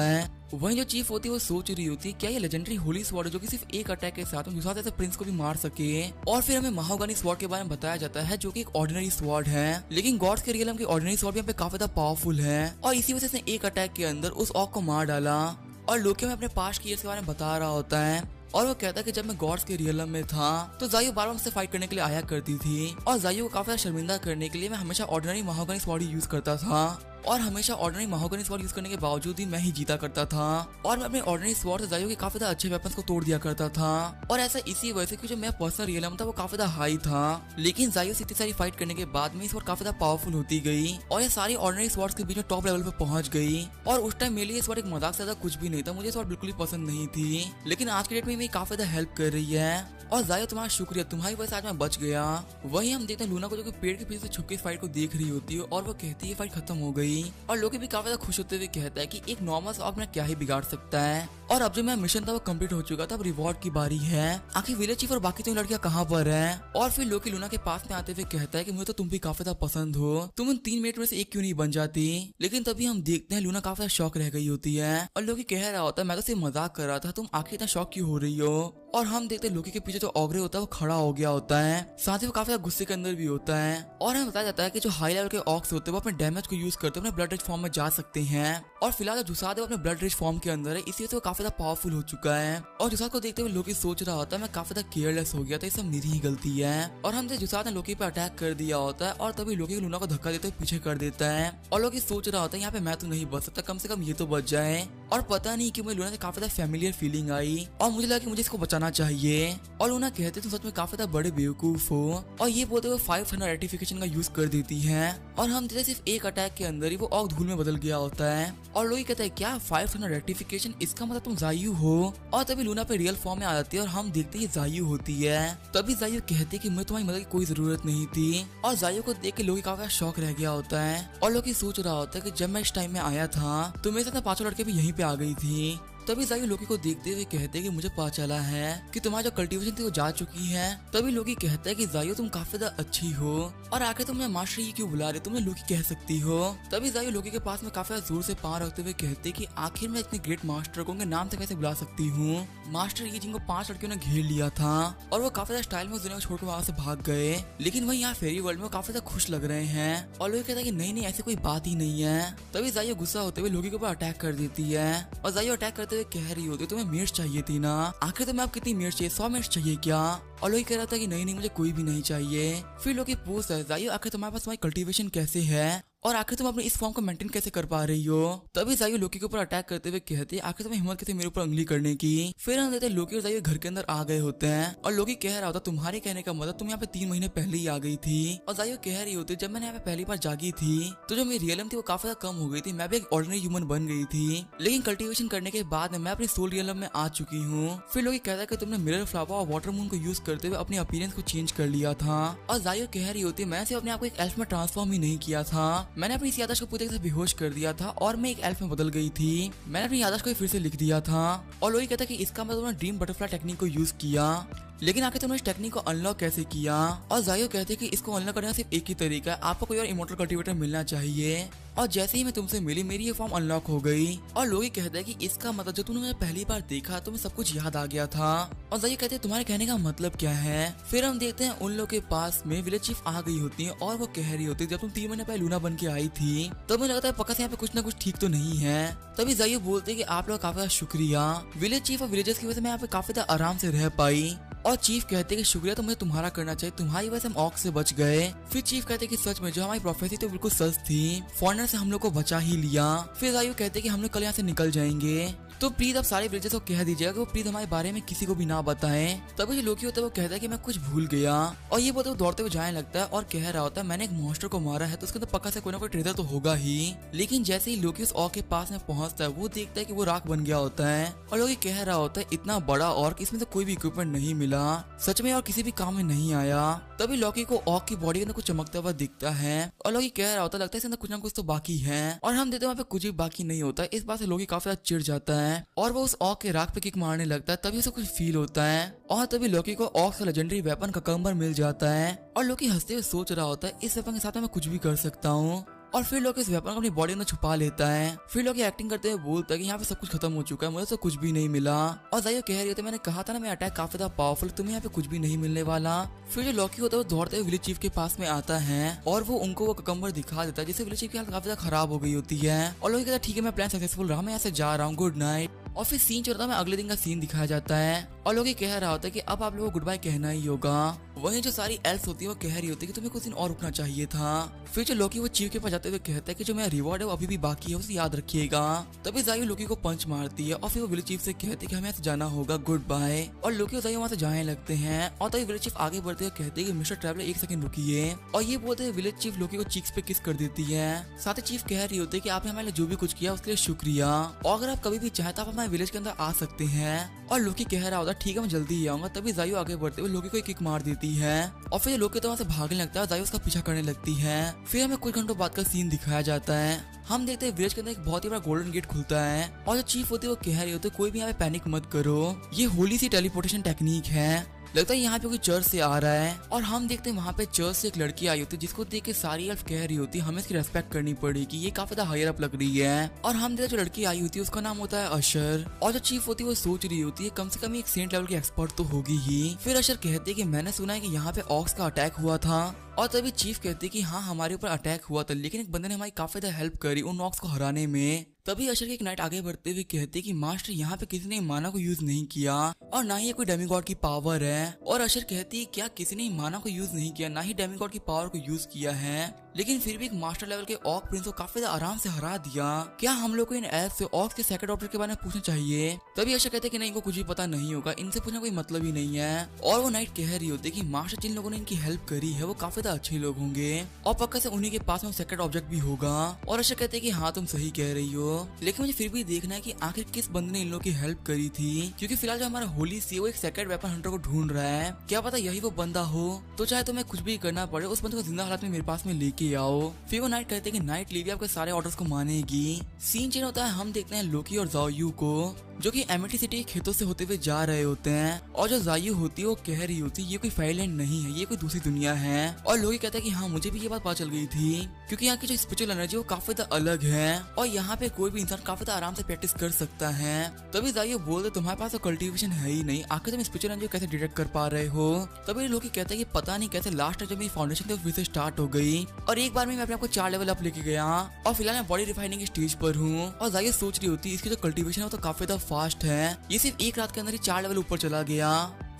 है। वहीं जो चीफ होती है वो सोच रही होती है क्या ये लेजेंडरी होली स्वॉर्ड है जो कि सिर्फ एक अटैक के साथ दूसरा ऐसे प्रिंस को भी मार सके। और फिर हमें महागानी स्वॉर्ड के बारे में बताया जाता है जो कि एक ऑर्डिनरी स्वॉर्ड है, लेकिन गॉड्स के रियल की ऑर्डिनरी स्वॉर्ड भी यहाँ पे काफी ज्यादा पावरफुल है और इसी वजह से एक अटैक के अंदर उस ऑक को मार डाला। और लोकी में अपने पास्ट की ईयर्स के बारे में बता रहा होता है और वो कहता है कि जब मैं गॉड्स के रियलम में था तो जाइयो बार बार मुझसे फाइट करने के लिए आया करती थी और जाइयो को काफी शर्मिंदा करने के लिए मैं हमेशा ऑर्डिनरी महागानी स्वॉर्ड यूज करता था। और हमेशा ऑर्डिनरी महागनी स्वॉर्ड यूज करने के बावजूद भी मैं ही जीता करता था और मैं अपने ऑर्डिनरी स्वॉर्ड से जाइयो के काफी ज्यादा अच्छे वेपन्स को तोड़ दिया करता था। और ऐसा इसी वजह से कि जो मेरा पर्सनल रियलम था वो काफी ज्यादा हाई था। लेकिन जाइयो से इतनी सारी फाइट करने के बाद में स्वॉर्ड काफी ज्यादा पावरफुल होती गई और ये सारी ऑर्डिनरी स्वॉर्ड्स के बीच में टॉप लेवल पे पहुंच गई। और उस टाइम मेरे लिए स्वॉर्ड एक मजाक से ज्यादा कुछ भी नहीं था, मुझे स्वॉर्ड बिल्कुल ही पसंद नहीं थी। लेकिन आज के डेट में मेरी काफी ज्यादा हेल्प कर रही है और जाइयो तुम्हारा शुक्रिया, तुम्हारी वजह से आज मैं बच गया। वहीं हम देखते हैं लूना को जो कि पेड़ के पीछे से छुप के फाइट को देख रही होती है और वो कहती है फाइट खत्म हो गई। और लोकी भी काफी ज्यादा खुश होते हुए कहता है कि एक नॉर्मल ऑग में क्या ही बिगाड़ सकता है। और अब जो मेरा मिशन था वो कंप्लीट हो चुका था, अब रिवॉर्ड की बारी है। आखिर विलेज चीफ और बाकी तीन लड़कियां कहाँ पर हैं? और फिर लोकी लूना के पास में आते हुए कहता है कि मुझे तो तुम भी काफी ज्यादा पसंद हो, तुम उन 3 मिनट में से एक क्यों नहीं बन जाती? लेकिन तभी हम देखते हैं लूना काफी ज्यादा शॉक रह गई होती है और लोकी कह रहा होता है मैं तो सिर्फ मजाक कर रहा था, तुम आखिर इतना शॉक क्यों हो रही हो? और हम देखते हैं लोकी के पीछे जो ऑग्रे होता है वो खड़ा हो गया होता है, साथ ही वो काफी गुस्से के अंदर भी होता है। और हमें बताया जाता है कि जो हाई लेवल के ऑक्स होते हैं वो अपने डैमेज को यूज करते हुए अपने ब्लड रिच फॉर्म में जा सकते हैं। और फिलहाल जुसाद अपने ब्लड रिच फॉर्म के अंदर है, इसी से वो काफी ज्यादा पावरफुल हो चुका है। और जुसाद को देखते हुए लोकी सोच रहा होता है मैं काफी ज्यादा केयरलेस हो गया था, ये सब मेरी ही गलती है। और हम जुसाद ने लोकी पे अटैक कर दिया होता है और तभी लोकी लूना को धक्का देते हुए पीछे कर देता है। और लोकी सोच रहा होता है यहाँ पे मैं तो नहीं बच सकता, कम से कम ये तो बच जाए। और पता नहीं कि मुझे लूना से काफी ज्यादा फैमिलियर फीलिंग आई और मुझे लगा कि मुझे इसको बचाना चाहिए। और लूना कहते तुम सच में काफी ज्यादा बड़े बेवकूफ हो और ये बोलते हुए 500 रेटिफिकेशन का यूज कर देती है। और हम देखते सिर्फ एक अटैक के अंदर ही वो ऑग धूल में बदल गया होता है। और लोकी कहता है क्या 500 रेटिफिकेशन, इसका मतलब तुम जायू हो? और तभी लूना पे रियल फॉर्म में आ जाती है और हम देखते हैं जायू होती है। तभी जायू कहती है कि मुझे तुम्हारी मदद की कोई जरूरत नहीं थी। और जायू को देख के लोकी काफी शॉक रह गया होता है और लोकी सोच रहा होता है कि जब मैं इस टाइम में आया था तो मेरे साथ 5 लड़के भी यहीं पे आ गई थी। तभी जायू लोकी को देखते हुए कहते हैं कि मुझे पता चला है कि तुम्हारी जो कल्टीवेशन थी वो जा चुकी है। तभी लोकी कहता है कि जायू तुम काफी ज्यादा अच्छी हो और आखिर तुम मुझे मास्टर ये क्यों बुला रहे, तुम लोकी कह सकती हो। तभी जायू लोकी के पास में काफी जोर से पांव रखते हुए कहते कि आखिर मैं इतने ग्रेट मास्टर को उनके नाम से कैसे बुला सकती हूँ। मास्टर ये जिनको 5 लड़कियों ने घेर लिया था और वो काफी ज्यादा स्टाइल में उस दुनिया को छोड़कर वहां से भाग गए। लेकिन वही यहाँ फेरी वर्ल्ड में काफी ज्यादा खुश लग रहे हैं और लोकी कहता है कि नहीं ऐसी कोई बात ही नहीं है। तभी जायू गुस्सा होते हुए लोकी के ऊपर अटैक कर देती है और जायू अटैक करते हुए कह रही होती तुम्हें मिर्च चाहिए थी ना, आखिर तुम्हें आप कितनी मिर्च चाहिए, 100 मिर्च चाहिए क्या? और लोकी कह रहा था कि नहीं मुझे कोई भी नहीं चाहिए। फिर लोकी पूछता है जायू आखिर तुम्हारे पास तुम्हारी कल्टीवेशन कैसे है और आखिर तुम अपने इस फॉर्म को मेंटेन कैसे कर पा रही हो? तभी जायू लोकी के ऊपर अटैक करते हुए कहती है आखिर तुम्हें हिम्मत कैसे मेरे ऊपर उंगली करने की? फिर हम देखते हैं लोकी और जायू घर के अंदर आ गए होते हैं और लोकी कह रहा होता तुम्हारे कहने का मतलब तुम यहाँ पे 3 महीने पहले ही आ गई थी। और जायू कह रही होती जब मैंने यहाँ पे पहली बार जागी थी तो जो मेरी रियलम थी वो काफी ज्यादा कम हो गई थी, मैं भी एक ऑर्डिनरी ह्यूमन बन गई थी। लेकिन कल्टीवेशन करने के बाद मैं अपनी सोल रियलम में आ चुकी हूँ। फिर लोकी कहता है कि तुमने मिरर फ्लावर और वाटर मून को यूज करते हुए अपनी अपीयरेंस को चेंज कर लिया था। और जायू कह रही होती मैंने सिर्फ अपने आप को एक एल्फ में ट्रांसफॉर्म ही नहीं किया था, मैंने अपनी इस याददाश्त को पूरी तरह से बेहोश कर दिया था और मैं एक एल्फ में बदल गई थी। मैंने अपनी याददाश्त को फिर से लिख दिया था। और लोकी कहता है कि इसका मतलब तुमने ड्रीम बटरफ्लाई टेक्निक को यूज किया, लेकिन आखिर तुमने इस टेक्निक को अनलॉक कैसे किया? और जायू कहते हैं कि इसको अनलॉक करने का सिर्फ एक ही तरीका है, आपको कोई और इमोर्टल कल्टीवेटर मिलना चाहिए। और जैसे ही मैं तुमसे मिली मेरी ये फॉर्म अनलॉक हो गई। और लोकी कहता है कि इसका मतलब जब तुमने मुझे पहली बार देखा तुम्हें सब कुछ याद आ गया था। और जायू कहते हैं तुम्हारे कहने का मतलब क्या है? फिर हम देखते हैं उन लोगों के पास में विलेज चीफ आ गई होती है और वो कह रही होती है जब तुम 3 महीने पहले लूना बन के आई थी तो मुझे लगता है पक्का से यहाँ पे कुछ ना कुछ ठीक तो नहीं है। तभी जायू बोलते हैं कि आप लोग काफी शुक्रिया, विलेज चीफ और विलेजर्स की वजह से मैं यहाँ पे काफी आराम से रह पाई। और चीफ कहते हैं कि शुक्रिया तो मुझे तुम्हारा करना चाहिए, तुम्हारी वजह से हम ऑक्स से बच गए। फिर चीफ कहते हैं कि सच में जो हमारी प्रोफेसी तो बिल्कुल सच थी, फॉरेनर से हम लोग को बचा ही लिया। फिर जायू कहते हैं कि हम लोग कल यहाँ से निकल जाएंगे, तो प्लीज अब सारे विलेजर्स को कह दीजिएगा कि वो प्लीज हमारे बारे में किसी को भी ना बताएं। तभी जो लोकी होता है वो कहता है कि मैं कुछ भूल गया। और ये बोलते हुए दौड़ते हुए जाने लगता है और कह रहा होता है मैंने एक मॉन्स्टर को मारा है तो उसके अंदर पक्का से कोई ना कोई ट्रेजर तो होगा ही। लेकिन जैसे ही लोकी उस ऑर्क के पास में पहुंचता है वो देखता है कि वो राख बन गया होता है और लोकी कह रहा होता है इतना बड़ा ऑर्क, इसमें से कोई भी इक्विपमेंट नहीं मिला, सच में और किसी भी काम में नहीं आया। तभी लोकी को ऑर्क की बॉडी के अंदर कुछ चमकता हुआ दिखता है और लोकी कह रहा होता है लगता है इसके अंदर कुछ ना कुछ तो बाकी है। और हम देखते हैं वहाँ पे कुछ भी बाकी नहीं होता। इस बात से लोकी काफी ज्यादा चिढ़ जाता है और वो उस ऑर्क के राख पे किक मारने लगता है। तभी उसे कुछ फील होता है और तभी लोकी को ऑर्क का लेजेंडरी वेपन का ककम्बर मिल जाता है और लोकी हंसते हुए सोच रहा होता है इस वेपन के साथ मैं कुछ भी कर सकता हूँ। और फिर लोकी इस वेपन को अपनी बॉडी में छुपा लेता है। फिर लोकी एक्टिंग करते हुए बोलता है कि यहाँ पे सब कुछ खत्म हो चुका है, मुझे तो कुछ भी नहीं मिला। और जायू कह रही होती मैंने कहा था ना मैं अटैक काफी ज्यादा पावरफुल, तुम्हें यहाँ पे कुछ भी नहीं मिलने वाला। फिर जो लोकी होता है वो दौड़ते हुए विलेज चीफ के पास में आता है और वो उनको वो ककम्बर दिखा देता है जिससे विलेज चीफ की हालत काफी ज्यादा खराब हो गई होती है। और लोकी कहता है ठीक है मैं प्लान सक्सेसफुल रहा, मैं यहाँ से जा रहा हूँ, गुड नाइट। और फिर सीन चलता है, अगले दिन का सीन दिखाया जाता है और लोग ये कह रहा होता है कि अब आप लोगों को गुड बाय कहना ही होगा। वहीं जो सारी एल्स होती है वो कह रही होती है कि तुम्हें कुछ दिन और रुकना चाहिए था। फिर जो लोकी वो चीफ के पास जाते हुए कहता है कि जो मेरा रिवॉर्ड है वो अभी भी बाकी है, उसे याद रखिएगा। तभी जायु लोकी को पंच मारती है और फिर वो विलेज चीफ से कहती है कि हमें ऐसे जाना होगा, गुड बाय। और लोकी और जायु वहाँ से जाने लगते हैं और तभी विलेज चीफ आगे बढ़ते हुए कहते हैं कि मिस्टर ट्रैवलर एक सेकंड रुकिए। और ये बोलते हैं विलेज चीफ लोकी को चीक्स पे किस कर देती है। साथ ही चीफ कह रही होती है कि आपने हमारे लिए जो भी कुछ किया उसके लिए शुक्रिया, और अगर आप कभी भी चाहे तो आप हमारे विलेज के अंदर आ सकते हैं। और लोकी कह रहा होता है ठीक है मैं जल्दी ही आऊंगा। तभी जायु आगे बढ़ते हुए लोकी को एक किक मार देती है और फिर लोकी तो वहाँ से भागने लगता है, जायु उसका पीछा करने लगती है। फिर हमें कुछ घंटों बाद का सीन दिखाया जाता है। हम देखते हैं विलेज के अंदर एक बहुत ही बड़ा गोल्डन गेट खुलता है और जो चीफ होती है वो कह रही होती है कोई भी यहाँ पे पैनिक मत करो, ये होली सी टेलीपोर्टेशन टेक्निक है। लगता है यहाँ पे कोई चर्च से आ रहा है और हम देखते हैं वहाँ पे चर्च से एक लड़की आई होती है जिसको देख के सारी एल्फ कह रही होती है हमें इसकी रेस्पेक्ट करनी पड़ेगी, ये काफी ज्यादा हायर अप लग रही है। और हम देखते जो लड़की आई होती है उसका नाम होता है अशर। और जो चीफ होती है वो सोच रही होती है कम से कम एक सेंट लेवल की एक्सपर्ट तो होगी ही। फिर अशर कहती है कि मैंने सुना है कि यहाँ पे ऑक्स का अटैक हुआ था। और तभी चीफ कहती है कि हाँ हमारे ऊपर अटैक हुआ था, लेकिन एक बंदे ने हमारी काफी ज्यादा हेल्प करी उन ऑक्स को हराने में। तभी अशर के एक नाइट आगे बढ़ते हुए कहते कि मास्टर यहाँ पे किसी ने माना को यूज नहीं किया और ना ही ये कोई डेमीगॉड की पावर है। और अशर कहती क्या किसी ने माना को यूज नहीं किया, ना ही डेमीगॉड की पावर को यूज किया है, लेकिन फिर भी एक मास्टर लेवल के ऑक प्रिंस को काफी आराम से हरा दिया। क्या हम लोग को इन एल्फ से ऑक्स के सेकंड ऑब्जेक्ट के बारे में पूछना चाहिए? तभी अशर कहते कि नहीं इनको कुछ भी पता नहीं होगा, इनसे पूछना कोई मतलब ही नहीं है। और वो नाइट कह रही होती है कि मास्टर जिन लोगों ने इनकी हेल्प करी है वो काफी ज्यादा अच्छे लोग होंगे और पक्का से उन्हीं के पास में सेकंड ऑब्जेक्ट भी होगा। और अशर कहते कि हाँ तुम सही कह रही हो, लेकिन मुझे फिर भी देखना है कि आखिर किस बंदे ने इन लोगों की हेल्प करी थी, क्योंकि फिलहाल जो हमारा होली सी वो एक सेकंड वेपन हंटर को ढूंढ रहा है। क्या पता यही वो बंदा हो, तो चाहे तुम्हें कुछ भी करना पड़े उस बंदे को जिंदा हालत में मेरे पास में लेके आओ। फिर वो नाइट कहते हैं कि नाइट लिविया आपके सारे ऑर्डर्स को मानेगी। सीन चेंज होता है, हम देखते हैं लोकी और जायु को जो कि एमिटी सिटी के खेतों से होते हुए जा रहे होते हैं। और जो जायु होती है वो कह रही होती है ये कोई फायरलैंड नहीं है, ये कोई दूसरी दुनिया है। और लोकी कहता है कि हाँ मुझे भी ये बात पता चल गई थी, क्योंकि यहाँ की जो स्पिरिचुअल एनर्जी वो काफी अलग है और यहाँ पे कोई भी इंसान काफी आराम से प्रैक्टिस कर सकता है। तभी जायु बोलते तुम्हारे पास तो कल्टीवेशन है ही नहीं, आखिर तुम स्पिरिचुअल एनर्जी कैसे डिटेक्ट कर पा रहे हो? तभी लोकी कहता है कि पता नहीं कैसे लास्ट जब मेरी फाउंडेशन थी फिर से स्टार्ट हो गई और एक बार में मैं अपने आपको 4 लेवल अप लेके गया और फिलहाल मैं बॉडी रिफाइनिंग स्टेज पर हूँ। और जायु सोच रही होती है इसकी जो कल्टीवेशन है वो तो काफी फास्ट है, ये सिर्फ एक रात के अंदर ही 4 लेवल ऊपर चला गया।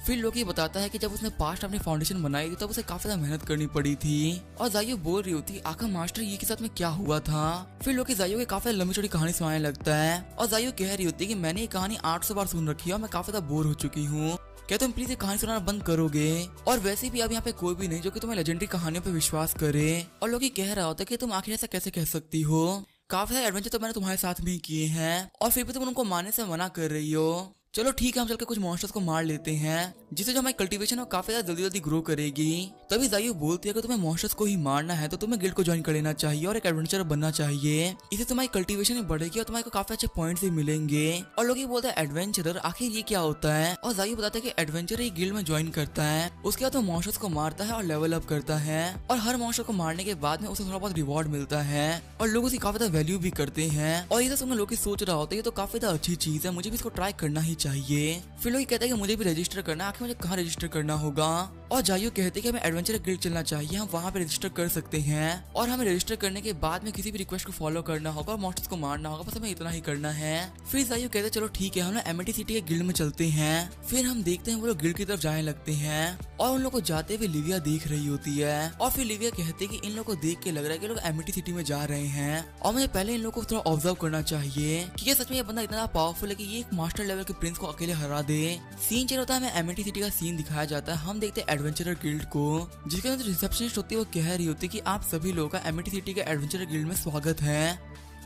फिर लोकी बताता है कि जब उसने पास्ट अपनी फाउंडेशन बनाई थी तब उसे काफी ज्यादा मेहनत करनी पड़ी थी। और जायु बोल रही होती आखिर मास्टर ये के साथ में क्या हुआ था? फिर लोकी जायु की काफी लंबी चौड़ी कहानी सुनाने लगता है और जायु कह रही होती है कि मैंने ये कहानी 800 बार सुन रखी है और मैं काफी ज्यादा बोर हो चुकी हूँ, क्या तुम प्लीज ये कहानी सुनाना बंद करोगे? और वैसे भी अब यहाँ पे कोई भी नहीं जो कि तुम्हें लेजेंडरी कहानियों पे विश्वास करे। और लोकी कह रहा होता है कि तुम आखिर ऐसा कैसे कह सकती हो, काफी सारे एडवेंचर तो मैंने तुम्हारे साथ में किए हैं और फिर भी तुम उनको मारने से मना कर रही हो। चलो ठीक है हम चल के कुछ मॉन्स्टर्स को मार लेते हैं जिससे जो हमारी कल्टीवेशन है काफी ज्यादा जल्दी जल्दी ग्रो करेगी। तभी जायु बोलती है कि तुम्हें मॉन्स्टर्स को ही मारना है तो तुम्हें गिल्ड को ज्वाइन कर लेना चाहिए और एक एडवेंचर बनना चाहिए, इससे तुम्हारी कल्टीवेशन भी बढ़ेगी और तुम्हारे को काफी अच्छे पॉइंट्स भी मिलेंगे। और लोग ये बोलते हैं एडवेंचरर आखिर ये क्या होता है? और जायु बताता है कि एडवेंचरर एक गिल्ड में ज्वाइन करता है, उसके बाद वो मॉन्स्टर्स को मारता है और लेवल अप करता है और हर मॉन्स्टर को मारने के बाद में उसे थोड़ा बहुत रिवॉर्ड मिलता है और लोग उसे काफी ज्यादा वैल्यू भी करते हैं। और ये सुनकर लोग सोच रहा होता है ये तो काफी ज्यादा अच्छी चीज है, मुझे भी इसको ट्राई करना ही चाहिए। फिर लोग कहते हैं कि मुझे भी रजिस्टर करना है, आखिर मुझे कहाँ रजिस्टर करना होगा? और जायु कहते हैं कि हमें एडवेंचर गिल्ड चलना चाहिए, हम वहाँ पे रजिस्टर कर सकते हैं और हमें रजिस्टर करने के बाद में किसी भी रिक्वेस्ट को फॉलो करना होगा और मॉन्स्टर्स को मारना होगा, बस हमें इतना ही करना है। फिर जायु कहते हैं चलो ठीक है हम लोग एमिटी सिटी के गिल्ड में चलते हैं। फिर हम देखते हैं वो लोग गिल्ड की तरफ जाने लगते हैं और उन लोग को जाते हुए लिविया देख रही होती है और फिर लिविया कहते हैं कि इन लोग को देख के लग रहा है कि लोग एमिटी सिटी में जा रहे हैं और मुझे पहले इन लोग को थोड़ा ऑब्जर्व करना चाहिए कि क्या सच में ये बंदा इतना पावरफुल है कि ये एक मास्टर लेवल के प्रिंस को अकेले हरा दे। सीन चल होता है, हमें एमिटी सिटी का सीन दिखाया जाता है। हम देखते हैं एडवेंचरर गिल्ड को जिसके अंदर रिसेप्शनिस्ट होती है वो कह रही होती है कि आप सभी लोगों का एमिटी सिटी के एडवेंचरर गिल्ड में स्वागत है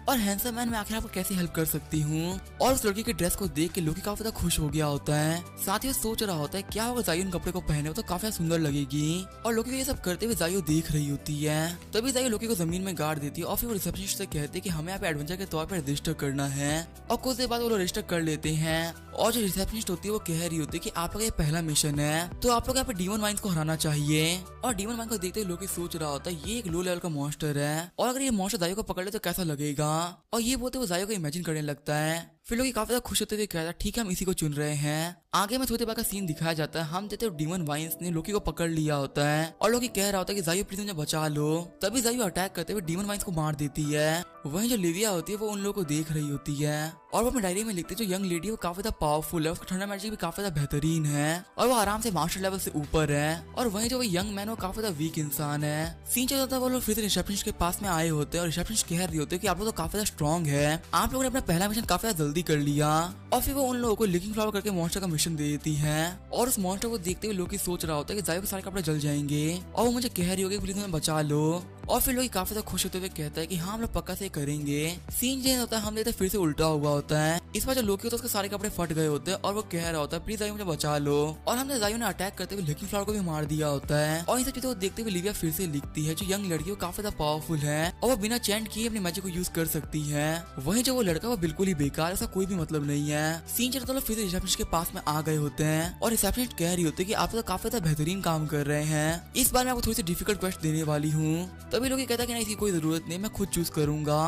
और हैंडसम मैन मैं आखिर आपको कैसे हेल्प कर सकती हूँ। और उस लड़की के ड्रेस को देख के लोकी काफी ज्यादा खुश हो गया होता है, साथ ही वो सोच रहा होता है क्या होगा जायु उन कपड़े को पहने हो तो काफी सुंदर लगेगी। और लोकी को ये सब करते हुए जायु देख रही होती है। तभी जायु लोकी को जमीन में गाड़ देती है और फिर वो रिसेप्शनिस्ट से कहते हैं कि हमें यहाँ पे एडवेंचर के तौर पर रजिस्टर करना है और कुछ देर बाद वो रजिस्टर कर लेते हैं। और जो रिसेप्शनिस्ट होती है वो कह रही होती है कि आप लोग ये पहला मिशन है तो आप लोग यहाँ पे डीमन वाइन्स को हराना चाहिए। और डीमन वाइन को देखते हुए लोकी सोच रहा होता है ये एक लो लेवल का मॉन्स्टर है और अगर ये मॉन्स्टर जायु को पकड़ ले तो कैसा लगेगा। और ये बोलते वो जायु को इमेजिन करने लगता है फिर लोकी काफी ज्यादा खुश होते हुए कहता है ठीक है हम इसी को चुन रहे हैं। आगे में थोड़ी देर बाद का सीन दिखाया जाता है। हम देखते हैं डीमन वाइन्स ने लोकी को पकड़ लिया होता है और लोकी कह रहा होता है कि जायु प्लीज मुझे बचा लो। तभी जायु अटैक करते हुए डीमन वाइन्स को मार देती है। वहीं जो लिविया होती है वो उन लोगों को देख रही होती है और वो अपनी डायरी में लिखती है जो यंग लेडी है वो काफी ज्यादा पावरफुल है, उसका ठंडा मैजिक भी काफी ज्यादा बेहतरीन है और वो आराम से मास्टर लेवल से ऊपर है। और वहीं जो वो यंग मैन वो काफी ज्यादा वीक इंसान है। सीन चल जाता है वो लोग फिर से रिसेप्शनिस्ट के पास में आए होते हैं और रिसेप्शनिस्ट कह रही होते हैं कि आप लोग तो काफी ज्यादा स्ट्रॉन्ग है, आप लोगों ने अपना पहला मिशन काफी ज्यादा जल्दी कर लिया। और फिर वो उन लोगों को लिकिंग फ्लावर करके मॉन्स्टर का मिशन दे देती है और उस मॉन्स्टर को देखते हुए लोकी सोच रहा होता है कि जायु के सारे कपड़े जल जाएंगे और वो मुझे कह रही होगी प्लीज मुझे बचा लो। और फिर लोग काफी ज्यादा खुश होते हुए कहता है कि हाँ हम लोग पक्का से करेंगे। सीन चेंज होता है, हम देखते फिर से उल्टा हुआ होता है। इस बार जो लोकी होता है उसके सारे कपड़े फट गए होते हैं और वो कह रहा होता है प्लीज जायु मुझे बचा लो। और हमने जायु ने अटैक करते हुए लिकिंग फ्लावर को भी मार दिया होता है। और इन सब चीजों को देखते हुए लिविया फिर से लिखती है जो यंग लड़की वो काफी ज्यादा पावरफुल है और वो बिना चैंट किए अपनी मैजिक को यूज कर सकती है। वहीं जो वो लड़का वो बिल्कुल ही बेकार, उसका कोई भी मतलब नहीं है। सीन चलता फिर से रिसेप्शनिस्ट के पास में आ गए होते हैं और रिसेप्शनिस्ट कह रही होती है कि आप तो काफी ज्यादा बेहतरीन काम कर रहे हैं, इस बार मैं आपको थोड़ी सी डिफिकल्ट क्वेश्चन देने वाली हूँ। तभी लोग कहता है कि नहीं इसकी कोई जरूरत नहीं, मैं खुद चूज करूंगा।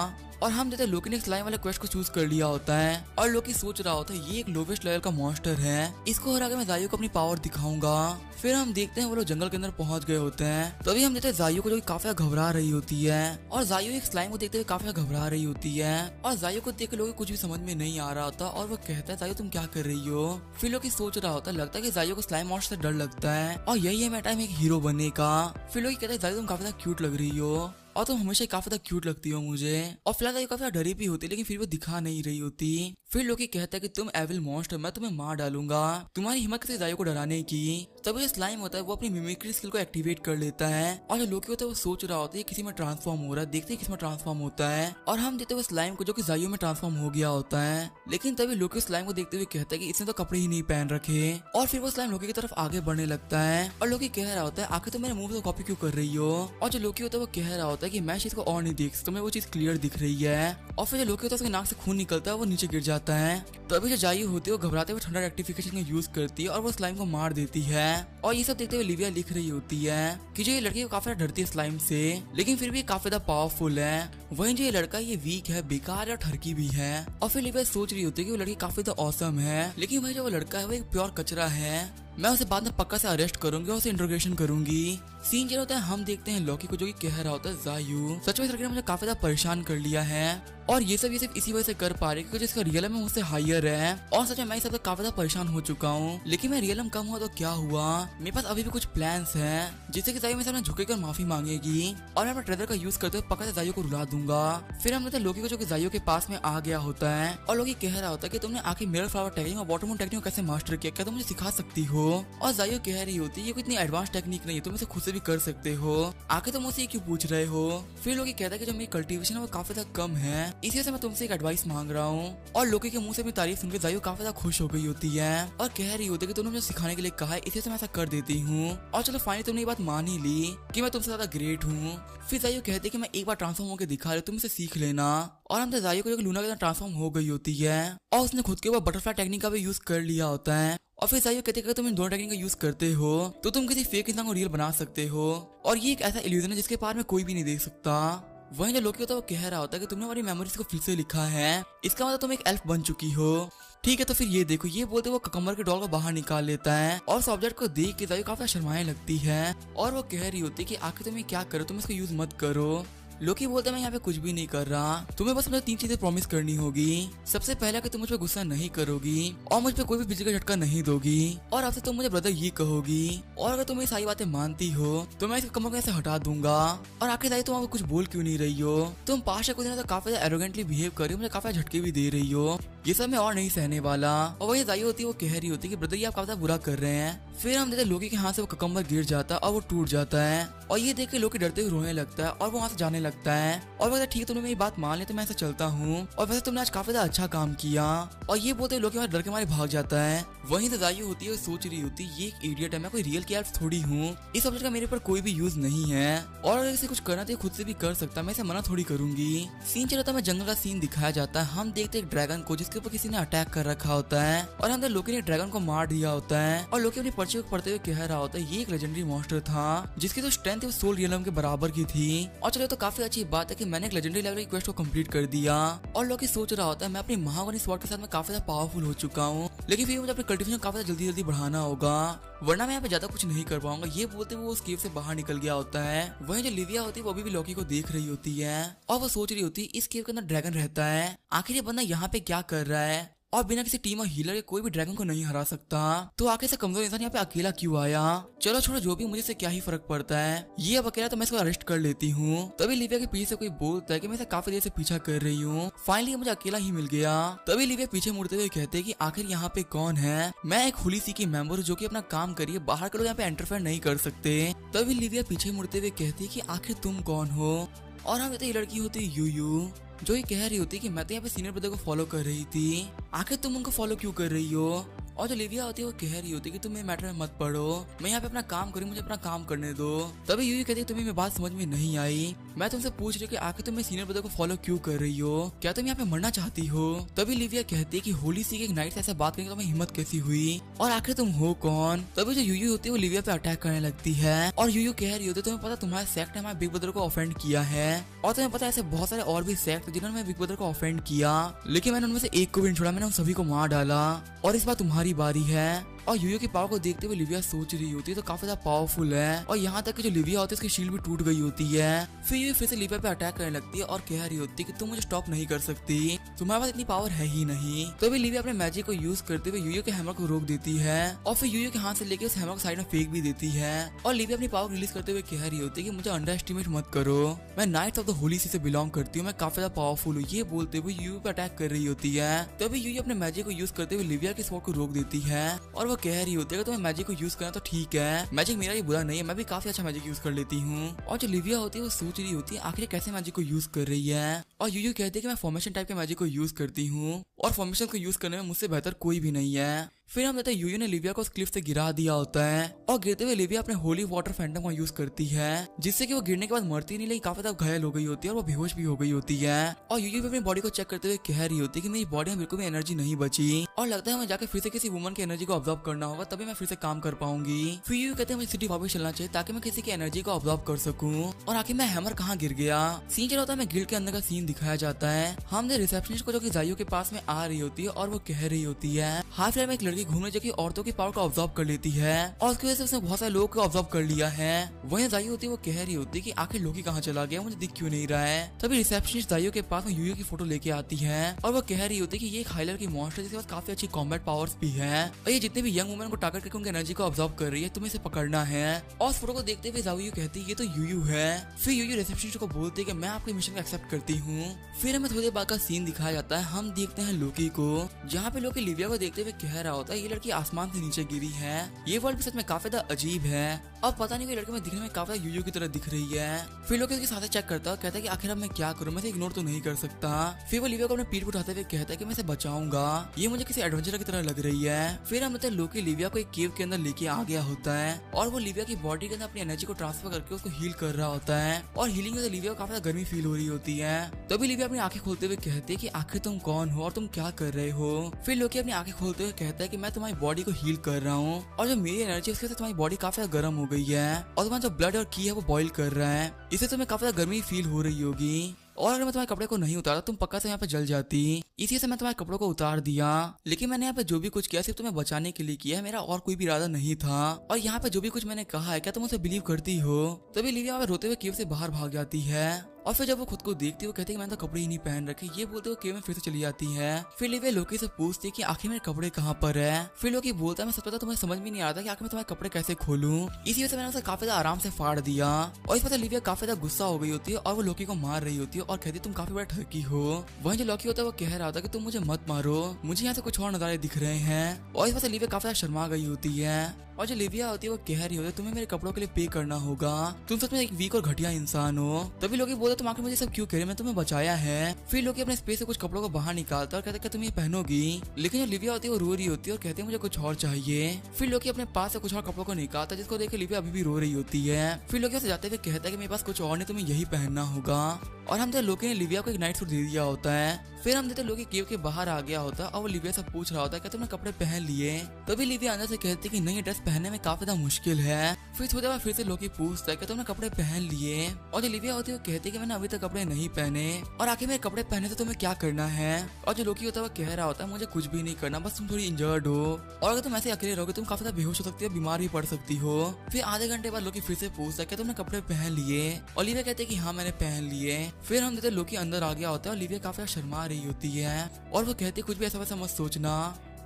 और हम देते लोकी ने स्लाइम वाले क्वेस्ट को चूज कर लिया होता है और लोकी सोच रहा होता है ये एक लोवेस्ट लेवल का मॉन्स्टर है, इसको हरा के मैं जायु को अपनी पावर दिखाऊंगा। फिर हम देखते हैं वो लोग जंगल के अंदर पहुंच गए होते हैं। तभी हम देखते हैं जायु को जो काफी घबरा रही होती है और जायु एक स्लाइम को देखते हुए काफी घबरा रही होती है और जायु को देख के लोग कुछ भी समझ में नहीं आ रहा होता और वो कहता है जायु तुम क्या कर रही हो। फिर लोकी सोच रहा होता है लगता है कि जायु को स्लाइम मॉन्स्टर से डर लगता है और यही है मेरा टाइम एक हीरो बनने का। फिर लोकी कहता है जायु तुम काफी ज्यादा क्यूट लग रही हो और तुम हमेशा काफी ज्यादा क्यूट लगती हो मुझे। और फिलहाल ये काफी डरी भी होती लेकिन फिर वो दिखा नहीं रही होती। फिर लोकी कहता है कि तुम एविल मॉन्स्टर, मैं तुम्हें मार डालूंगा, तुम्हारी हिम्मत कैसे जायु को डराने की। तब जो स्लाइम होता है वो अपनी मिमिक्री स्किल को एक्टिवेट कर लेता है और जो लोकी होता है वो सोच रहा होता है किसी में ट्रांसफॉर्म हो रहा है, देखते किसी में ट्रांसफॉर्म होता है। और हम देखते हुए स्लाइम को जो कि जायु में ट्रांसफॉर्म हो गया होता है। लेकिन तभी लोकी स्लाइम को देखते हुए कहता है कि इसने तो कपड़े ही नहीं पहन रखे। और फिर वो स्लाइम लोकी की तरफ आगे बढ़ने लगता है और लोकी कह रहा होता है आखिर तो मेरे मुंह से कॉपी क्यों कर रही हो। और जो लोकी होता है वो कह रहा होता है कि मैं चीज को और नहीं देख सकता, मैं वो चीज क्लियर दिख रही है। और फिर जो लोकी होता है उसके नाक से खून निकलता है, वो नीचे गिर जाता है। तभी जो जायु होती है वो घबराते हुए ठंडा रेक्टिफिकेशन का यूज करती है और वो स्लाइम को मार देती है। और ये सब देखते हुए लिविया लिख रही होती है कि जो ये लड़की काफी डरती है स्लाइम से लेकिन फिर भी काफी ज्यादा पावरफुल है। वहीं जो ये लड़का ये वीक है, बेकार और ठरकी भी है। और फिर लिविया सोच रही होती है कि वो लड़की काफी ज्यादा ऑसम है लेकिन वही जो वो लड़का है वो एक प्योर कचरा है, मैं उसे बाद में पक्का से अरेस्ट करूंगी और उसे इंट्रोगेशन करूंगी। सीन चल होता है, हम देखते हैं लोकी को जो कि कह रहा होता है जायु सच में इस लड़के ने मुझे काफी ज्यादा परेशान कर लिया है और ये सिर्फ इसी वजह से कर पा रही क्योंकि जिसका रियलम मुझसे हायर है और सच में मैं इस सबसे काफी ज्यादा परेशान हो चुका हूँ। लेकिन मैं रियलम कम हुआ तो क्या हुआ, मेरे पास अभी भी कुछ प्लान्स हैं जिससे कि जायु मेरे सामने झुकेकर माफी मांगेगी और मैं अपना ट्रेजर का यूज करते हुए पक्का से जायु को रुला दूंगा। फिर हम देखते हैं लोकी को जो कि जायु के पास में आ गया होता है और लोकी कह रहा होता है कि तुमने आखिर मिरर फ्लावर टेक्निक और वाटर मून टेक्निक को कैसे मास्टर किया, क्या तुम मुझे सिखा सकती हो। और जायु कह रही होती है ये कोई इतनी एडवांस टेक्निक नहीं है, तुम इसे खुद से भी कर सकते हो, आखिर तुम मुझसे क्यों पूछ रहे हो। फिर लोकी कहता है कि जो मेरी कल्टीवेशन है वो काफी ज्यादा कम है, इसी वजह से मैं तुमसे एक एडवाइस मांग रहा हूँ। और लोकी के मुंह से भी तारीफ सुनकर जायु काफी ज्यादा खुश हो गई होती है और कह रही होती है कि तुमने मुझे सिखाने के लिए कहा है, इसी वजह से मैं ऐसा कर देती हूँ। और चलो फाइनली तुमने ये बात मान ही ली कि मैं तुमसे ज्यादा ग्रेट हूँ। फिर जायु कहती है कि मैं एक बार ट्रांसफॉर्म होकर दिखा रही हूँ, तुम इसे सीख लेना। और हम जायु को जो लूना के साथ ट्रांसफॉर्म हो गई होती है और उसने खुद के ऊपर बटरफ्लाई टेक्निक का भी यूज कर लिया होता है। और फिर जायु कहते हैं तुम इन दोनों टेक्निक का यूज करते हो तो तुम किसी फेक इंसान को रियल बना सकते हो और ये एक ऐसा इल्यूजन है जिसके पार में कोई भी नहीं देख सकता। वहीं जो लोकी होता है वो कह रहा होता है कि तुमने हमारी मेमोरीज को फिर से लिखा है, इसका मतलब तुम एक एल्फ बन चुकी हो। ठीक है तो फिर ये देखो, ये बोलते वो ककम्बर के डॉल को बाहर निकाल लेता है और उस ऑब्जेक्ट को देख के जायु काफी शर्माने लगती है और वो कह रही होती है कि आखिर तुम क्या करो, तुम इसको यूज मत करो। लोकी बोलता है मैं यहाँ पे कुछ भी नहीं कर रहा, तुम्हें बस मुझे 3 चीजें प्रॉमिस करनी होगी। सबसे पहला कि तुम मुझ पे गुस्सा नहीं करोगी और मुझ पे कोई भी बिजली का झटका नहीं दोगी और आपसे तुम मुझे ब्रदर ये कहोगी और अगर तुम ये सारी बातें मानती हो तो मैं इस कमर को ऐसे हटा दूंगा। और आखिर तुम आपको कुछ बोल क्यों नहीं रही हो, तुम पास कुछ दिनों तक काफी एरोगेंटली बिहेव कर रही हो, मुझे काफी झटके भी दे रही हो, ये सब मैं और नहीं सहने वाला। और वही जायु होती है वो कह रही होती है कि ब्रदर ये आप काफी बुरा कर रहे हैं। फिर हम देखते लोकी के हाथ से वो ककम्बर गिर जाता है और वो टूट जाता है और ये देख के लोकी डरते हुए रोने लगता है और वो वहाँ से जाने लगता है और वो ठीक है तुमने मेरी बात मान ली तो मैं ऐसा चलता हूँ और वैसे तुमने आज काफी ज्यादा अच्छा काम किया। और ये बोलते लोकी वहाँ डर के मारे भाग जाता है। वहीं से जायु होती है सोच रही होती है ये एक इडियट है, मैं कोई रियल की एल्फ थोड़ी हूँ, इस ऑब्जेक्ट का मेरे पर कोई भी यूज नहीं है और अगर इसे कुछ करना तो खुद से भी कर सकता, मैं इसे मना थोड़ी करूंगी। सीन चलता है जंगल का सीन दिखाया जाता है, हम देखते एक ड्रैगन को जिसके ऊपर किसी ने अटैक कर रखा होता है और हम लोकी ने ड्रैगन को मार दिया होता है और लोकी अपनी पर्ची को पढ़ते हुए कह रहा होता है ये एक लेजेंडरी मॉन्स्टर था जिसकी जो स्ट्रेंथ है वो सोल रियलम के बराबर की थी। और चलो तो काफी काफी अच्छी बात है कि मैंने एक लेजेंडरी लेवल की क्वेस्ट को कंप्लीट कर दिया। और लोकी सोच रहा होता है मैं अपनी महावाणी स्वॉर्ड के साथ में काफी ज्यादा पावरफुल हो चुका हूँ, लेकिन फिर मुझे अपनी कल्टीवेशन काफी जल्दी जल्दी बढ़ाना होगा, वरना मैं यहाँ पे ज्यादा कुछ नहीं कर पाऊंगा। ये बोलते हुए वो उस केव से बाहर निकल गया होता है। वहीं जो लिविया होती है वो अभी भी लोकी को देख रही होती है और वो सोच रही होती है इस केव के अंदर ड्रैगन रहता है, आखिर ये बंदा यहाँ पे क्या कर रहा है और बिना किसी टीम और हीलर के कोई भी ड्रैगन को नहीं हरा सकता, तो आखिर से कमजोर इंसान यहाँ पे अकेला क्यों आया। चलो छोड़ो, जो भी, मुझे से क्या ही फर्क पड़ता है, ये अब अकेला तो मैं इसको अरेस्ट कर लेती हूँ। तभी लिविया के पीछे से कोई बोलता है कि मैं इसे काफी देर से पीछा कर रही हूँ, फाइनली मुझे अकेला ही मिल गया। तभी लिविया पीछे मुड़ते हुए कहते हैं कि आखिर यहाँ पे कौन है। मैं एक हुली सी की मेंबर हूँ जो कि अपना काम करिए, बाहर के लोग यहाँ पे इंटरफेयर नहीं कर सकते। तभी लिविया पीछे मुड़ते हुए कहती है कि आखिर तुम कौन हो। और हम ये लड़की होती है यूयू, जो ये कह रही होती है कि मैं तो यहाँ पे सीनियर ब्रदर को फॉलो कर रही थी, आखिर तुम उनको फॉलो क्यों कर रही हो। और जो लिविया होती है वो कह रही होती है कि तुम ये मैटर में मत पढ़ो, मैं यहाँ पे अपना काम करूँ, मुझे अपना काम करने दो। तभी यूयू कहती है तुम्हें मेरी बात समझ में नहीं आई, मैं तुमसे पूछ रही हूँ कि आखिर तुम सीनियर ब्रदर को फॉलो क्यों कर रही हो, क्या तुम यहाँ पे मरना चाहती हो। तभी लिविया कहती है कि होली सी के एक नाइट से ऐसे बात करने की तुम्हें हिम्मत कैसी हुई और आखिर तुम हो कौन। तभी जो यूयू होती है वो लिविया पे अटैक करने लगती है और यूयू कह रही होती है तुम्हें पता तुम्हारे सेक्ट ने हमारे बिग ब्रदर को ऑफेंड किया है और तुम्हें पता ऐसे बहुत सारे और भी सेक्ट जिन्होंने मेरे बिग ब्रदर को ऑफेंड किया, लेकिन मैंने उनमें से एक को भी नहीं छोड़ा, मैंने उन सभी को मार डाला और इस बार तुम्हारी बारी है। और यूयू की पावर को देखते हुए लिविया सोच रही होती है तो काफी ज्यादा पावरफुल है और यहाँ तक कि जो लिविया होती है उसकी शील्ड भी टूट गई होती है। फिर यूयू फिर से लिविया पे अटैक करने लगती है और कह रही होती है कि तुम मुझे स्टॉप नहीं कर सकती, तुम्हारे पास इतनी पावर है ही नहीं। तो भी लिविया अपने मैजिक को यूज करते हुए यूयू के हैमर को रोक देती है और फिर यूयू के हाथ से लेकर उस हैमर को साइड में फेंक भी देती है। और लिविया अपनी पावर रिलीज करते हुए कह रही होती है कि मुझे अंडर एस्टिमेट मत करो, मैं नाइट्स ऑफ द होली सी से बिलोंग करती हूँ, मैं काफी ज्यादा पावरफुल हूँ। ये बोलते हुए यूयू पे अटैक कर रही होती है। तभी यूयू अपने मैजिक को यूज करते हुए लिविया के स्वॉर्ड को रोक देती है और वो कह रही होती है मैजिक को यूज करना तो ठीक है, मैजिक मेरा ही बुरा नहीं है, मैं भी काफी अच्छा मैजिक यूज कर लेती हूँ। और जो लिविया होती है वो सोच रही होती है आखिर कैसे मैजिक को यूज कर रही है और यूयू कहती है कि मैं फॉर्मेशन टाइप के मैजिक को यूज करती हूँ और फॉर्मेशन को यूज करने में मुझसे बेहतर कोई भी नहीं है। फिर हम देखते हैं यूयू ने लिविया को उस क्लिफ से गिरा दिया होता है और गिरते हुए लिविया अपने होली वाटर फैंटम का यूज करती है जिससे कि वो गिरने के बाद मरती नहीं, लेकिन काफी ज्यादा घायल हो गई होती है और वो बेहोश भी हो गई होती है। और यूयू भी अपनी बॉडी को चेक करते हुए कह रही होती है कि मेरी बॉडी में बिल्कुल भी एनर्जी नहीं बची और लगता है हमें जाकर फिर से किसी वुमन की एनर्जी को ऑब्जर्व करना होगा, तभी मैं फिर से काम कर पाऊंगी। फिर यूयू कहते हैं मुझे सिटी वापस चलना चाहिए ताकि मैं किसी की एनर्जी को ऑब्जर्व कर सकूं। और आखिर मैं हैमर कहाँ गिर गया। सीन चला होता है, मैं गिल्ड के अंदर का सीन दिखाया जाता है। हमने रिसेप्शनिस्ट को जो कि जाइयो के पास में आ रही होती है और वो कह रही होती है हाफ में एक लड़की घूमने जो कि औरतों की पावर को ऑब्जर्व कर लेती है और उसकी वजह से उसने बहुत सारे लोगों को ऑब्जर्व कर लिया है। वहीं जाइयो होती है वो कह रही होती है कि आखिर लोकी कहाँ चला गया, मुझे दिख क्यों नहीं रहा है। तभी रिसेप्शनिस्ट जाइयो के पास में यूयू की फोटो लेके आती है और वो कह रही होती है कि ये एक हाइलर की मॉन्स्टर जिसके पास काफी अच्छी कॉम्बैट पावर्स भी है और ये जितने भी यंग वुमेन को टारगेट करके उनकी एनर्जी को ऑब्जर्व कर रही है, तुम्हें इसे पकड़ना है। और उस फोटो को देखते हुए जाइयो कहती है ये तो यूयू है। फिर यूयू रिसेप्शनिस्ट को बोलती है कि मैं आपके मिशन को एक्सेप्ट करती हूँ। फिर हमें थोड़ी देर बाद का सीन दिखाया जाता है। हम देखते हैं लोकी को, जहाँ पे लोकी लिविया को देखते हुए कह रहा होता है ये लड़की आसमान से नीचे गिरी है, ये वर्ल्ड भी सच में काफी ज्यादा अजीब है और पता नहीं कोई लड़के में दिखने में काफी यूयू की तरह दिख रही है। फिर लोकी उसके साथ चेक करता है, कहता है कि आखिर अब मैं क्या करूं, मैं इसे इग्नोर तो नहीं कर सकता। फिर वो लिविया को अपने पीठ पर उठाते हुए कहता है कि मैं इसे बचाऊंगा, ये मुझे किसी एडवेंचर की तरह लग रही है। फिर हम लोकी लिविया को एक केव के अंदर लेके आ गया होता है और वो लिविया की बॉडी के अंदर अपनी एनर्जी को ट्रांसफर करके उसको हील कर रहा होता है और हीलिंग में लिविया को काफी ज्यादा गर्मी फील हो रही होती है। तभी लिविया अपनी आंखें खोलते हुए कहती है कि आखिर तुम कौन हो और तुम क्या कर रहे हो। फिर लोकी अपनी आंखें खोलते हुए कहता है कि मैं तुम्हारी बॉडी को हील कर रहा हूँ और जो मेरी एनर्जी है उसके साथ तुम्हारी बॉडी काफी ज्यादा गर्म हो गई है और तुम्हारा जो ब्लड और की है वो बॉइल कर रहा है, इससे तुम्हें काफी ज्यादा गर्मी फील हो रही होगी और अगर मैं तुम्हारे कपड़े को नहीं उतारता तुम पक्का से यहाँ पे जल जाती, इसी से मैं तुम्हारे कपड़ों को उतार दिया। लेकिन मैंने यहाँ पे जो भी कुछ किया सिर्फ तुम्हें बचाने के लिए किया है, मेरा और कोई भी इरादा नहीं था। और यहाँ पे जो भी कुछ मैंने कहा है क्या तुम उसे बिलीव करती हो। तभी लिविया रोते हुए केव से बाहर भाग जाती है और फिर जब वो खुद को देखती है वो कहती है कि मैंने तो कपड़े ही नहीं पहन रखे। ये बोलते हुए केव में फिर से चली जाती है। फिर लिविया लोकी से पूछती है कि आखिर मेरे कपड़े कहाँ पर है। फिर लोकी बोलता है मैं सच बता तुम्हें समझ में नहीं आ रहा था कि आखिर मैं तुम्हारे कपड़े कैसे खोलूं, इसी वजह से मैंने उसे काफी ज्यादा आराम से फाड़ दिया। और इस बात लिविया काफी ज्यादा गुस्सा हो गई होती है और वो लोकी को मार रही होती है और कहती है तुम काफी बड़ा ठगी हो। वहीं जो लोकी होता है वो कह रहा था कि तुम मुझे मत मारो, मुझे यहाँ से कुछ और नजारे दिख रहे हैं। और इस बात लिविया काफी ज्यादा शर्मा गई होती है और जो लिविया होती है वो कह रही होती है तुम्हें मेरे कपड़ों के लिए पे करना होगा, तुम सच में एक वीक और घटिया इंसान हो। तभी लोकी बोलते तुम आखिर मुझे सब क्यों करे, मैं तुम्हें बचाया है। फिर लोकी अपने स्पेस से कुछ कपड़ों को बाहर निकालता और कहता है तुम ये पहनोगी। लेकिन जो लिविया होती है वो रो रही होती है और कहती है मुझे कुछ और चाहिए। फिर लोकी अपने पास से कुछ और कपड़ों को निकालता है जिसको देख के लिविया अभी भी रो रही होती है। फिर लोकी उसे जाते हुए कहता है कि मेरे पास कुछ और नहीं, तुम्हें यही पहनना होगा। और हम लोकी ने लिविया को एक नाइट सूट दे दिया होता है। फिर हम देखते लोकी केव के बाहर आ गया होता है और वो लिविया से पूछ रहा होता है कि तुमने कपड़े पहन लिए। तभी लिविया अंदर से कहती है कि नहीं ये ड्रेस पहनने में काफी ज्यादा मुश्किल है। फिर थोड़ी देर फिर से लोकी पूछता है कि तुमने कपड़े पहन लिए, और जो लिविया होती है वो कहती है कि मैंने अभी तक कपड़े नहीं पहने, और आखिर मेरे कपड़े पहने से तुम्हें क्या करना है। और जो लोकी होता है वो कह रहा होता है मुझे कुछ भी नहीं करना, बस तुम थोड़ी इंजर्ड हो, और अगर तुम ऐसे अकेले रहोगे तुम काफी ज्यादा बेहोश हो सकती हो, बीमार भी पड़ सकती हो। फिर आधे घंटे बाद लोकी फिर से पूछता है कि तुमने कपड़े पहन लिए, और लिविया कहते हैं कि हाँ मैंने पहन लिए। फिर हम देखते लोकी अंदर आ गया होता है और लिविया काफी शर्मा रही होती है, और वो कहती है कुछ भी ऐसा वैसा मत सोचना,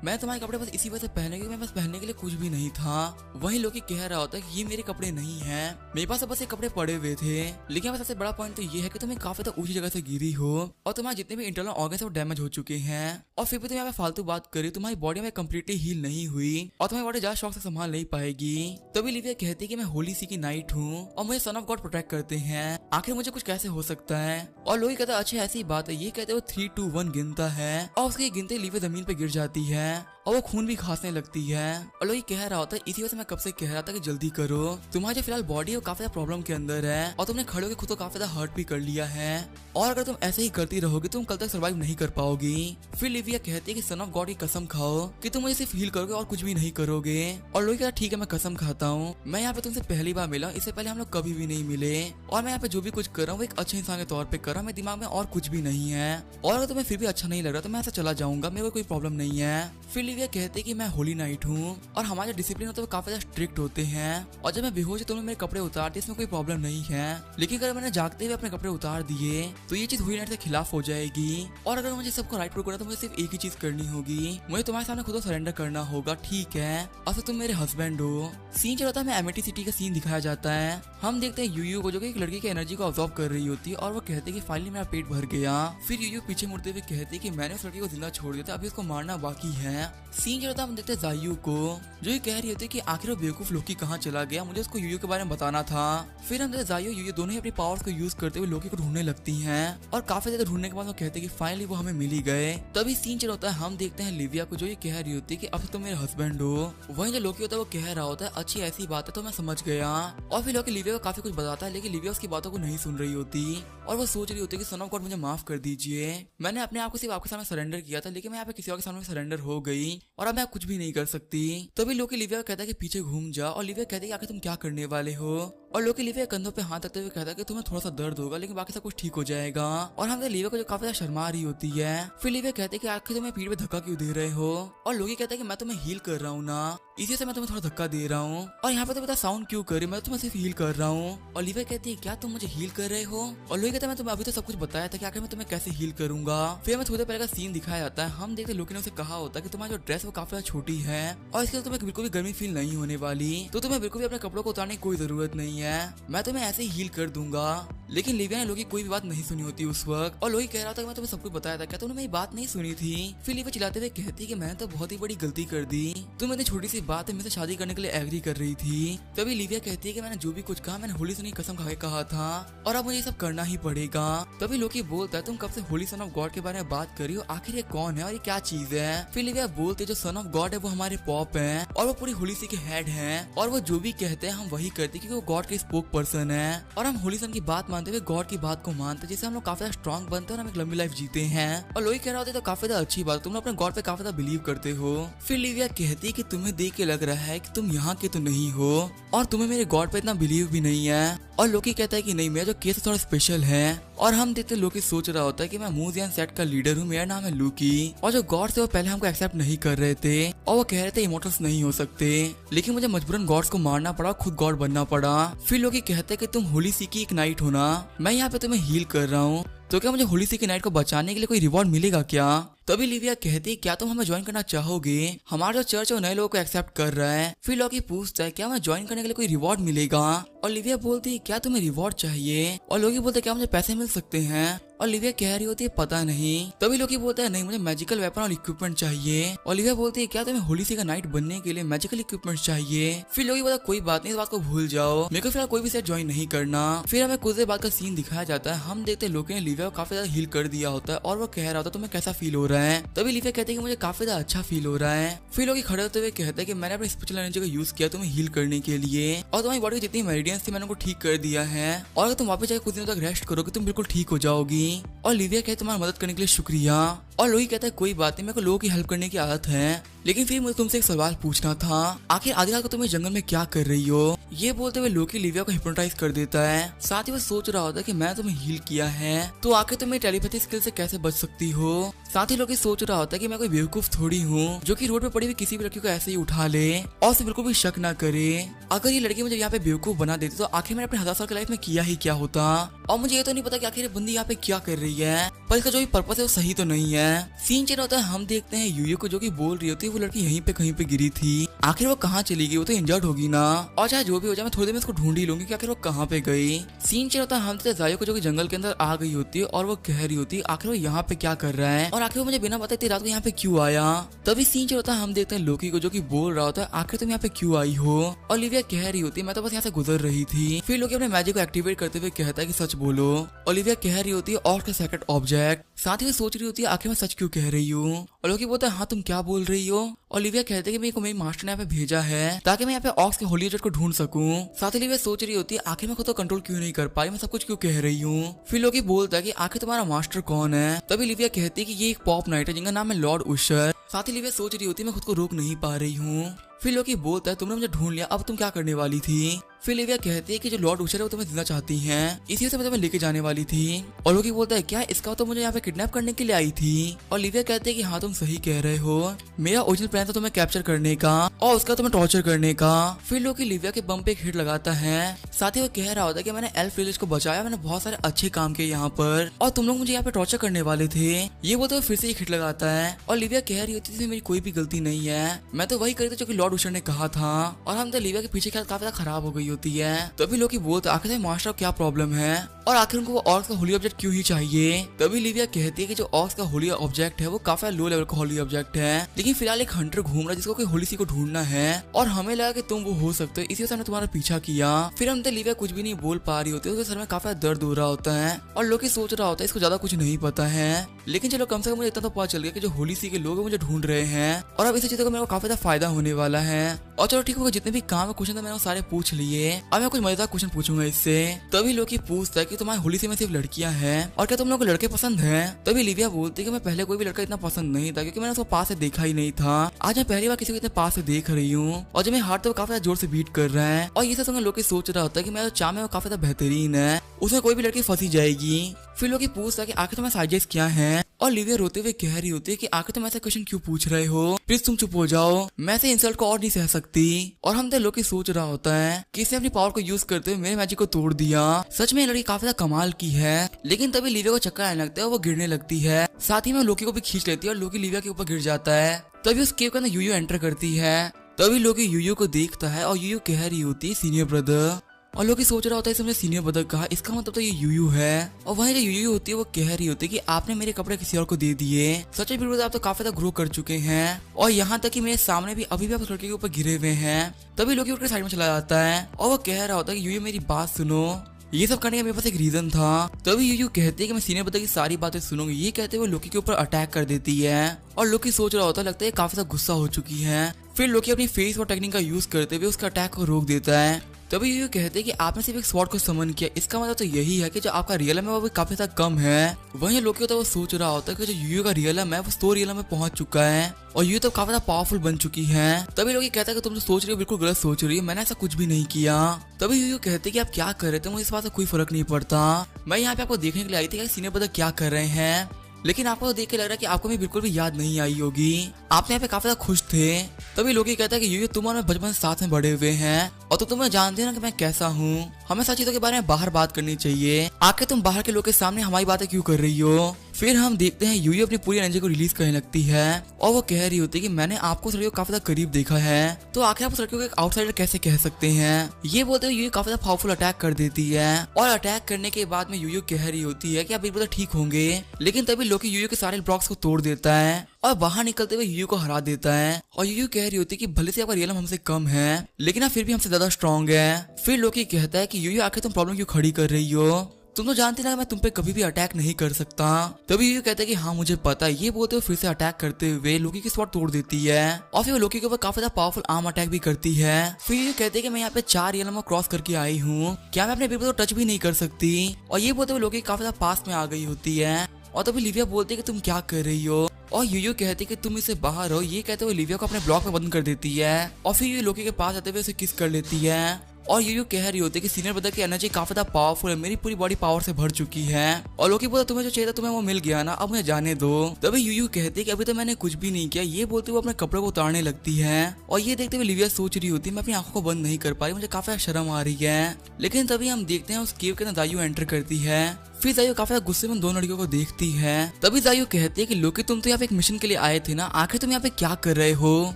मैं तुम्हारे कपड़े बस इसी वजह से पहने, मैं बस पहनने के लिए कुछ भी नहीं था। वहीं लोकी कह रहा होता है कि ये मेरे कपड़े नहीं हैं, मेरे पास बस ये कपड़े पड़े हुए थे। लेकिन सबसे बड़ा पॉइंट तो ये है कि तुम काफी तक ऊंची जगह से गिरी हो, और तुम्हारे जितने भी इंटरनल ऑर्गन्स है वो डैमेज हो चुके हैं, और फिर भी तुम यहाँ पे फालतू बात करी, तुम्हारी बॉडी में कम्प्लीटली हील नहीं हुई, और तुम्हारी बॉडी ज्यादा शौक से संभाल नहीं पाएगी। तभी लिविया कहती है कि मैं होली सी की नाइट हूँ और मुझे सन ऑफ गॉड प्रोटेक्ट करते हैं, आखिर मुझे कुछ कैसे हो सकता है। और लोकी कहता है अच्छा ऐसी बात है, ये कहते वो 3, 2, 1 गिनता है, और उसके गिनते लिविया जमीन पे गिर जाती है और वो खून भी खांसने लगती है। और लोकी कह रहा होता है इसी वजह से मैं कब से कह रहा था कि जल्दी करो, तुम्हारी जो फिलहाल बॉडी है वो काफी प्रॉब्लम के अंदर है, और तुमने खड़े होकर खुद को काफी हर्ट भी कर लिया है, और अगर तुम ऐसे ही करती रहोगे तुम कल तक सर्वाइव नहीं कर पाओगी। फिर लिविया कहती है कि सन ऑफ गॉड की कसम खाओ कि तुम मुझे सिर्फ हील करोगे और कुछ भी नहीं करोगे। और लोकी कहता ठीक है मैं कसम खाता हूँ, मैं यहाँ पे तुमसे पहली बार मिला, इससे पहले हम लोग कभी भी नहीं मिले, और मैं यहाँ पे जो भी कुछ कर रहा हूँ वो एक अच्छे इंसान के तौर पे कर रहा हूँ, मेरे दिमाग में और कुछ भी नहीं है, और अगर तुम्हें फिर भी अच्छा नहीं लग रहा तो मैं ऐसा चला जाऊंगा, मेरे को कोई प्रॉब्लम नहीं है। फिर लिविया कहते कि मैं होली नाइट हूँ, और हमारे डिसिप्लिन होते हैं वो काफी ज्यादा स्ट्रिक्ट होते हैं, और जब मैं बेहोश तुमने मेरे कपड़े उतारते इसमें कोई प्रॉब्लम नहीं है, लेकिन अगर मैंने जागते हुए अपने कपड़े उतार दिए तो ये चीज होली नाइट के खिलाफ हो जाएगी, और अगर मुझे सबको राइट प्रूव करना तो मुझे सिर्फ एक ही चीज करनी होगी, मुझे तुम्हारे सामने खुद को सरेंडर करना होगा, ठीक है, और फिर तुम मेरे हस्बैंड हो। सीन चलता है एमिटी सिटी का सीन दिखाया जाता है, हम देखते हैं यूयू को जो कि एक लड़की की एनर्जी को ऑब्जॉर्व कर रही होती है, और वो कहते हैं कि फाइनली मेरा पेट भर गया। फिर यूयू पीछे मुड़ते हुए कहते हैं कि मैंने उस लड़की को जिंदा छोड़ दिया था, अभी उसको मारना बाकी है। सीन चलता हम देखते हैं जायू को जो ये कह रही होती है कि आखिर वो बेवकूफ लोकी कहाँ चला गया, मुझे उसको यूयू के बारे में बताना था। फिर हम देखते जायू यूयू दोनों ही अपनी पावर्स को यूज करते हुए लोकी को ढूंढने लगती हैं, और काफी ज्यादा ढूंढने के बाद वो कहते हैं कि फाइनली वो हमें मिल ही गए। तभी सीन चल होता है हम देखते हैं लिविया को जो ये कह रही होती है कि अब तो मेरे हस्बैंड हो। वहीं जो लोकी होता है वो कह रहा होता है अच्छी ऐसी बात है तो मैं समझ गया, और फिर लोकी लिविया को काफी कुछ बताता है, लेकिन लिविया उसकी बातों को नहीं सुन रही होती, और वो सोच रही होती है कि सन ऑफ गॉड मुझे माफ कर दीजिए, मैंने अपने आप को सिर्फ आपके सामने सरेंडर किया था, लेकिन मैं यहाँ पे किसी और के सामने सरेंडर हो गई, और अब मैं कुछ भी नहीं कर सकती। तभी लोकी लिविया को कहता है कि पीछे घूम जा, और लिविया कहती है आखिर तुम क्या करने वाले हो, और लोकी लिविया कंधों पे हाथ रखते हुए कहता है कि तुम्हें थोड़ा सा दर्द होगा लेकिन बाकी सब कुछ ठीक हो जाएगा, और हम लिविया को जो काफी शर्मा रही होती है। फिर लिविया कहते हैं कि आखिर तुम्हें पीठ पे धक्का क्यों दे रहे हो, और लोकी कहता है कि मैं तुम्हें हील कर रहा हूँ ना, इसी से मैं तुम्हें थोड़ा धक्का दे रहा हूँ, और यहाँ पे तो पता साउंड क्यों कर रही, मैं तुम्हें सिर्फ हील कर रहा हूँ। और लिविया कहती है क्या तुम मुझे हील कर रहे हो, और लोकी कहता है मैं तुम्हें अभी तो सब कुछ बताया था कि आखिर मैं तुम्हें कैसे हील करूंगा। फिर हमें थोड़ी देर पहले का सीन दिखाया जाता है, हम देखते लोकी ने उसे कहा होता है कि तुम्हारी जो ड्रेस वो काफी छोटी है और इसके तुम्हें बिल्कुल भी गर्मी फील नहीं होने वाली, तो तुम्हें बिल्कुल भी अपने कपड़ों को उतारने की कोई जरूरत नहीं है, मैं तुम्हें ऐसे ही हील कर दूंगा। लेकिन लिविया ने लोकी कोई भी बात नहीं सुनी होती उस वक्त, और लोकी कह रहा था कि मैं तुम्हें सब कुछ बताया था, क्या तुमने मेरी बात नहीं सुनी थी। फिर लिविया चिल्लाते हुए कहती कि मैंने तो बहुत ही बड़ी गलती कर दी, तुम इतनी छोटी सी बात है मेरे से शादी करने के लिए एग्री कर रही थी। तभी लिविया कहती है कि मैंने जो भी कुछ कहा मैंने होली सन की कसम खा के कहा था, और अब मुझे ये सब करना ही पड़ेगा। तभी लोकी बोलता है तुम कब से होली सन ऑफ गॉड के बारे में बात कर रही हो, आखिर ये कौन है और ये क्या चीज है। फिर लिविया बोलते जो सन ऑफ गॉड है वो हमारे पॉप है, और वो पूरी होली सी के हेड हैं, और वो जो भी कहते हैं हम वही करते क्योंकि वो गॉड के स्पोक पर्सन है, और हम होली सन की बात मानते हुए गॉड की बात को मानते हैं, जिससे हम लोग काफी ज्यादा स्ट्रॉन्ग बनते हैं और हम एक लंबी लाइफ जीते हैं। और लोई कह रहा होता है तो काफी ज्यादा अच्छी बात, तुम लोग अपने गॉड पे काफी ज्यादा बिलीव करते हो। फिर लिविया कहती है कि तुम्हें देख के लग रहा है कि तुम यहाँ के तो नहीं हो और तुम्हें मेरे गॉड पे इतना बिलीव भी नहीं है। और लोकी कहता है कि नहीं, मेरा जो केस थोड़ा स्पेशल है। और हम देखते लोकी सोच रहा होता है कि मैं मूजियन सेट का लीडर हूँ, मेरा नाम है लूकी, और जो गॉड्स थे वो पहले हमको एक्सेप्ट नहीं कर रहे थे और वो कह रहे थे इमोर्टल्स नहीं हो सकते, लेकिन मुझे मजबूरन गॉड्स को मारना पड़ा, खुद गॉड बनना पड़ा। फिर लोकी कहते हैं कि तुम होली सी की एक नाइट हो ना, मैं यहाँ पे तुम्हें हील कर रहा हूँ, तो क्या मुझे होली सी की नाइट को बचाने के लिए कोई रिवॉर्ड मिलेगा क्या। तभी लिविया कहती है क्या तुम हमें ज्वाइन करना चाहोगे, हमारा जो चर्च है वो नए लोगों को एक्सेप्ट कर रहा है। फिर लोकी पूछता है क्या हमें ज्वाइन करने के लिए कोई रिवॉर्ड मिलेगा, और लिविया बोलती है क्या तुम्हें रिवॉर्ड चाहिए, और लोकी बोलते क्या मुझे पैसे मिल सकते हैं, और लिविया कह रही होती है पता नहीं। तभी लोकी बोलता है नहीं, मुझे मैजिकल वेपन और इक्विपमेंट चाहिए, और लिविया बोलती है क्या तुम्हें होली सी का नाइट बनने के लिए मैजिकल इक्विपमेंट चाहिए। फिर लोकी बोलता कोई बात नहीं, इस बात को भूल जाओ, मेरे को फिलहाल कोई भी सेट ज्वाइन नहीं करना। फिर हमें कुछ देर बाद का सीन दिखाया जाता है, हम देखते लोकी ने लिविया को काफी ज्यादा हील कर दिया होता है, और वो कह रहा होता है तुम्हें कैसा फील हो रहा है। तभी लिविया कहते हैं कि मुझे काफी ज्यादा अच्छा फील हो रहा है। फिर लोकी खड़े होते हुए कहते हैं कि मैंने अपनी स्पिरिचुअल एनर्जी का यूज किया तुम्हें हील करने के लिए, और तुम्हारी बॉडी की जितनी मेरिडियंस थी मैंने उनको ठीक कर दिया है, और अगर तुम वापस जाकर कुछ दिनों तक रेस्ट करोगे तुम बिल्कुल ठीक हो जाओगी। और लिविया कहते तुम्हारी मदद करने के लिए शुक्रिया। और लोकी कहता है कोई बात नहीं, मेरे को लोगों की हेल्प करने की आदत है, लेकिन फिर मुझे तुमसे एक सवाल पूछना था, आखिर आधी रात को तुम इस जंगल में क्या कर रही हो। ये बोलते हुए लोकी लिविया को हिप्नोटाइज कर देता है। साथ ही वो सोच रहा होता है कि मैं तुम्हें हील किया है तो आखिर तुम टेलीपैथी स्किल से कैसे बच सकती हो। साथ ही लोकी सोच रहा होता है कि मैं कोई बेवकूफ थोड़ी हूँ जो कि रोड पे पड़ी हुई किसी भी लड़की को ऐसे ही उठा ले और उसे बिल्कुल भी शक ना करे। अगर ये लड़की मुझे यहाँ पे बेवकूफ बना देती तो आखिर मैंने अपने 1000 साल की लाइफ में किया ही क्या होता। और मुझे ये तो नहीं पता कि आखिर ये बंदी यहाँ पे क्या कर रही है, पर इसका जो भी पर्पस है वो सही तो नहीं है। सीन चेंज होता है, हम देखते हैं यूयू को जो कि बोल रही होती है वो लड़की यहीं पे कहीं पे गिरी थी, आखिर वो कहाँ चली गई, वो तो इंजर्ड होगी ना। और चाहे जो भी हो जाए मैं थोड़ी देर में इसको ढूंढ ही लूंगी कि आखिर वो कहाँ पे गई। सीन चेंज होता है, हम जायो को जो कि जंगल के अंदर आ गई होती है और वो कह रही होती है आखिर वो यहाँ पे क्या कर रहा है और आखिर वो मुझे बिना बताए इतनी रात को यहाँ पे क्यों आया। तभी सीन चेंज होता है, हम देखते हैं लोकी को जो कि बोल रहा होता है आखिर तुम यहाँ पे क्यों आई हो। और लिविया कह रही होती है मैं तो बस यहाँ से गुजर रही थी। फिर लोकी अपने मैजिक को एक्टिवेट करते हुए कहता है कि सच बोलो। ओलिविया कह रही होती है और का सेकंड ऑब्जेक्ट। साथ ही वो सोच रही होती है आखिर मैं सच क्यों कह रही हूँ। और लोकी बोलता है हाँ तुम क्या बोल रही हो। ओलिविया कहते हैं कि मेरी मास्टर ने यहाँ पे भेजा है ताकि मैं यहाँ पे ऑक्स के होली जेट को ढूंढ सकूं। साथ ही लिविया सोच रही होती है आखिर मैं खुद को कंट्रोल क्यों नहीं कर पाई, मैं सब कुछ क्यों कह रही हूँ। फिर लोकी बोलता है कि आखिर तुम्हारा मास्टर कौन है। तभी लिविया कहती है कि ये एक पॉप नाइट है जिनका नाम है लॉर्ड उशर। साथ ही लिविया सोच रही होती है मैं खुद को रोक नहीं पा रही हूँ। फिर लोकी बोलता है तुमने मुझे ढूंढ लिया, अब तुम क्या करने वाली थी। फिर लिविया कहती है कि जो लॉर्ड उशर है वो तुम्हें जिंदा चाहती हैं, इसी से मैं तुम्हें लेके जाने वाली थी। और लोकी बोलता है क्या इसका तो मुझे यहाँ पे किडनैप करने के लिए आई थी। और लिविया कहती है कि हाँ तुम सही कह रहे हो, मेरा ओरिजिनल प्लान था तुम्हें कैप्चर करने का और उसका तुम्हें टॉर्चर करने का। फिर लोकी लिविया के बम पे एक हिट लगाता है। साथ ही वो कह रहा होता है कि मैंने एल्फ विलेज को बचाया, मैंने बहुत सारे अच्छे काम किए यहाँ पर और तुम लोग मुझे यहाँ पे टॉर्चर करने वाले थे। ये बोलते हुए फिर से एक हिट लगाता है और लिविया कह रही होती थी मेरी कोई भी गलती नहीं है, मैं तो वही करी थी जो कि लॉर्ड उशर ने कहा था। और हम तो लिविया के पीछे काफी ज्यादा खराब हो गई होती है। तभी लोकी बोलता आखिर से मास्टर क्या प्रॉब्लम है और आखिर उनको वो ऑर्क्स का होली ऑब्जेक्ट क्यों ही चाहिए। तभी लिविया कहती है कि जो ऑर्क्स का होली ऑब्जेक्ट है वो काफी लो लेवल का होली ऑब्जेक्ट है, लेकिन फिलहाल एक हंटर घूम रहा है जिसको कोई होली सी को ढूंढना है और हमें लगा कि तुम वो हो सकते हो, इसी वजह से हमने तुम्हारा पीछा किया। फिर हम तो लिविया कुछ भी नहीं बोल पा रही होती है, उसके सर में काफी दर्द हो रहा होता है और लोकी सोच रहा होता है इसको ज्यादा कुछ नहीं पता है, लेकिन चलो कम से कम मुझे इतना तो पता चल गया कि जो होली सी के लोग मुझे ढूंढ रहे हैं और अब इसी चीज को मेरे को काफी ज्यादा फायदा होने वाला है। और चलो ठीक होगा, जितने भी काम क्वेश्चन थे मैंने वो सारे पूछ लिए, अब मैं कुछ मजेदार क्वेश्चन पूछूंगा इससे। तभी लोकी पूछता है कि तुम्हारी होली सी में सिर्फ लड़कियां हैं और क्या तुम लोग को लड़के पसंद हैं। तभी लिविया बोलती है कि मैं पहले कोई भी लड़का इतना पसंद नहीं था क्योंकि मैंने उसको पास से देखा ही नहीं था, आज मैं पहली बार किसी को इतने पास से देख रही हूँ और जब मेरा हार्ट तो काफी जोर से बीट कर रहा है। और ये सब सुनकर लोकी सोच रहा होता है कि मेरा चाम है वो काफी बेहतरीन है, उसमें कोई भी लड़की फंसी जाएगी। फिर लोकी पूछता है कि आखिर तुम्हारे साइजेस क्या हैं और लिविया रोते हुए कह रही होती है कि आखिर तुम ऐसा क्वेश्चन क्यों पूछ रहे हो, प्लीज तुम चुप हो जाओ, मैं से इंसल्ट को और नहीं सह सकती। और हम तो लोकी सोच रहा होता है कि इसने अपनी पावर को यूज करते हुए मेरे मैजिक को तोड़ दिया, सच में ये लड़की काफी ज्यादा कमाल की है। लेकिन तभी लिविया को चक्कर आने लगता है और वो गिरने लगती है, साथ ही में लोकी को भी खींच लेती है और लोकी लिविया के ऊपर गिर जाता है। तभी उस केव के अंदर यूयू एंटर करती है। तभी लोकी यूयू को देखता है और यूयू कह रही होती है सीनियर ब्रदर। और लोकी सोच रहा होता है इसने सीनियर ब्रदर कहा, इसका मतलब तो ये यूयू है। और वहीं जो यूयू होती है वो कह रही होती है कि आपने मेरे कपड़े किसी और को दे दिए, सच में ब्रदर आप तो काफी ज्यादा ग्रो कर चुके हैं और यहाँ तक कि मेरे सामने भी अभी भी आप उस लड़के के ऊपर गिरे हुए हैं। तभी लोकी उनके साइड में चला जाता है और वो कह रहा होता है कि यूयू मेरी बात सुनो, ये सब करने का मेरे पास एक रीजन था। तभी यूयू कहती है कि मैं सीनियर ब्रदर की सारी बातें सुनूंगी। ये कहते हुए लोकी के ऊपर अटैक कर देती है और लोकी सोच रहा होता है लगता है काफी ज्यादा गुस्सा हो चुकी है। फिर लोकी अपनी फेस और टेक्निक का यूज करते हुए उसका अटैक को रोक देता है। तभी यूयू कहते हैं कि आपने सिर्फ एक स्वॉर्ड को समन किया, इसका मतलब तो यही है कि जो आपका रियलम है वो भी काफी ज्यादा कम है। वहीं लोकी होता है वो सोच रहा होता है कि जो यूयू का रियलम है वो 100 रियलम में पहुंच चुका है और यूयू तो काफी ज्यादा पावरफुल बन चुकी है। तभी लोकी कहता है कि तुम जो सोच रही हो बिल्कुल गलत सोच रही हो, मैंने ऐसा कुछ भी नहीं किया। तभी यूयू कहते हैं कि आप क्या कर रहे थे, मुझे इस बात से कोई फर्क नहीं पड़ता, मैं यहाँ पे आपको देखने के लिए आई थी कि सीनियर ब्रदर क्या कर रहे हैं, लेकिन आपको तो देख के लग रहा है कि आपको भी बिल्कुल भी याद नहीं आई होगी, आपने यहाँ पे काफी ज्यादा खुश थे। तभी लोकी कहता है कि यूयू तुम और मैं बचपन से साथ में बड़े हुए हैं और तो तुम्हें जानते हो ना कि मैं कैसा हूँ, हमें सब चीजों के बारे में बाहर बात करनी चाहिए, आखिर तुम बाहर के लोग के सामने हमारी बातें क्यों कर रही हो। फिर हम देखते हैं यूयू अपनी पूरी एनर्जी को रिलीज करने लगती है और वो कह रही होती है कि मैंने आपको उस लड़की को काफी ज्यादा करीब देखा है, तो आखिर आप उस लड़की को एक आउटसाइडर कैसे कह सकते हैं। ये बोलते हुए यूयू काफी ज्यादा पावरफुल अटैक कर देती है और अटैक करने के बाद में यूयू कह रही होती है कि आप बिल्कुल ठीक होंगे, लेकिन तभी लोकी यूयू के सारे ब्लॉक्स को तोड़ देता है और बाहर निकलते हुए यूयू को हरा देता है। और यूयू कह रही होती है कि भले से आपका रियलम हमसे कम है लेकिन आप फिर भी हमसे ज्यादा स्ट्रॉन्ग है। फिर लोकी कहता है कि यूयू आखिर तुम प्रॉब्लम क्यों खड़ी कर रही हो, तुम तो जानती ना मैं तुम पे कभी भी अटैक नहीं कर सकता। तभी यूयू कहता है कि हाँ मुझे पता है। ये बोलते हुए फिर से अटैक करते हुए लोकी की स्वॉर्ड तोड़ देती है और फिर वो लोकी के ऊपर काफी ज्यादा पावरफुल आर्म अटैक भी करती है। फिर यूयू कहते हैं कि मैं यहाँ पे 4 रियलम क्रॉस करके आई हूँ, क्या मैं अपने बेबी को टच भी नहीं कर सकती। और ये बोलते हुए लोकी काफी ज्यादा पास में आ गई होती है और तभी लिविया बोलती है कि तुम क्या कर रही हो, और यूयू कहती है कि तुम इसे बाहर हो। ये कहते हुए लिविया को अपने ब्लॉक में बंद कर देती है और फिर ये लोकी के पास आते हुए उसे किस कर लेती है। और यूयू कह रही होती है कि सीनियर ब्रदर की एनर्जी काफी ज्यादा पावरफुल है, मेरी पूरी बॉडी पावर से भर चुकी है। और लोकी बोलता तुम्हें जो चाहिए था तुम्हें वो मिल गया ना, अब मुझे जाने दो। तभी यूयू कहती है कि अभी तो मैंने कुछ भी नहीं किया। ये बोलते हुए अपने कपड़ों को उतारने लगती है और ये देखते हुए लिविया सोच रही होती है मैं अपनी आंखों को बंद नहीं कर पा रही, मुझे काफी शर्म आ रही है। लेकिन तभी हम देखते हैं उस केव के अंदर जायू एंटर करती है। फिर जायू काफी गुस्से में दोनों लड़कियों को देखती है। तभी जायू कहती है कि लोकी तुम तो यहाँ पे एक मिशन के लिए आए थे ना, आखिर तुम यहाँ पे क्या कर रहे हो।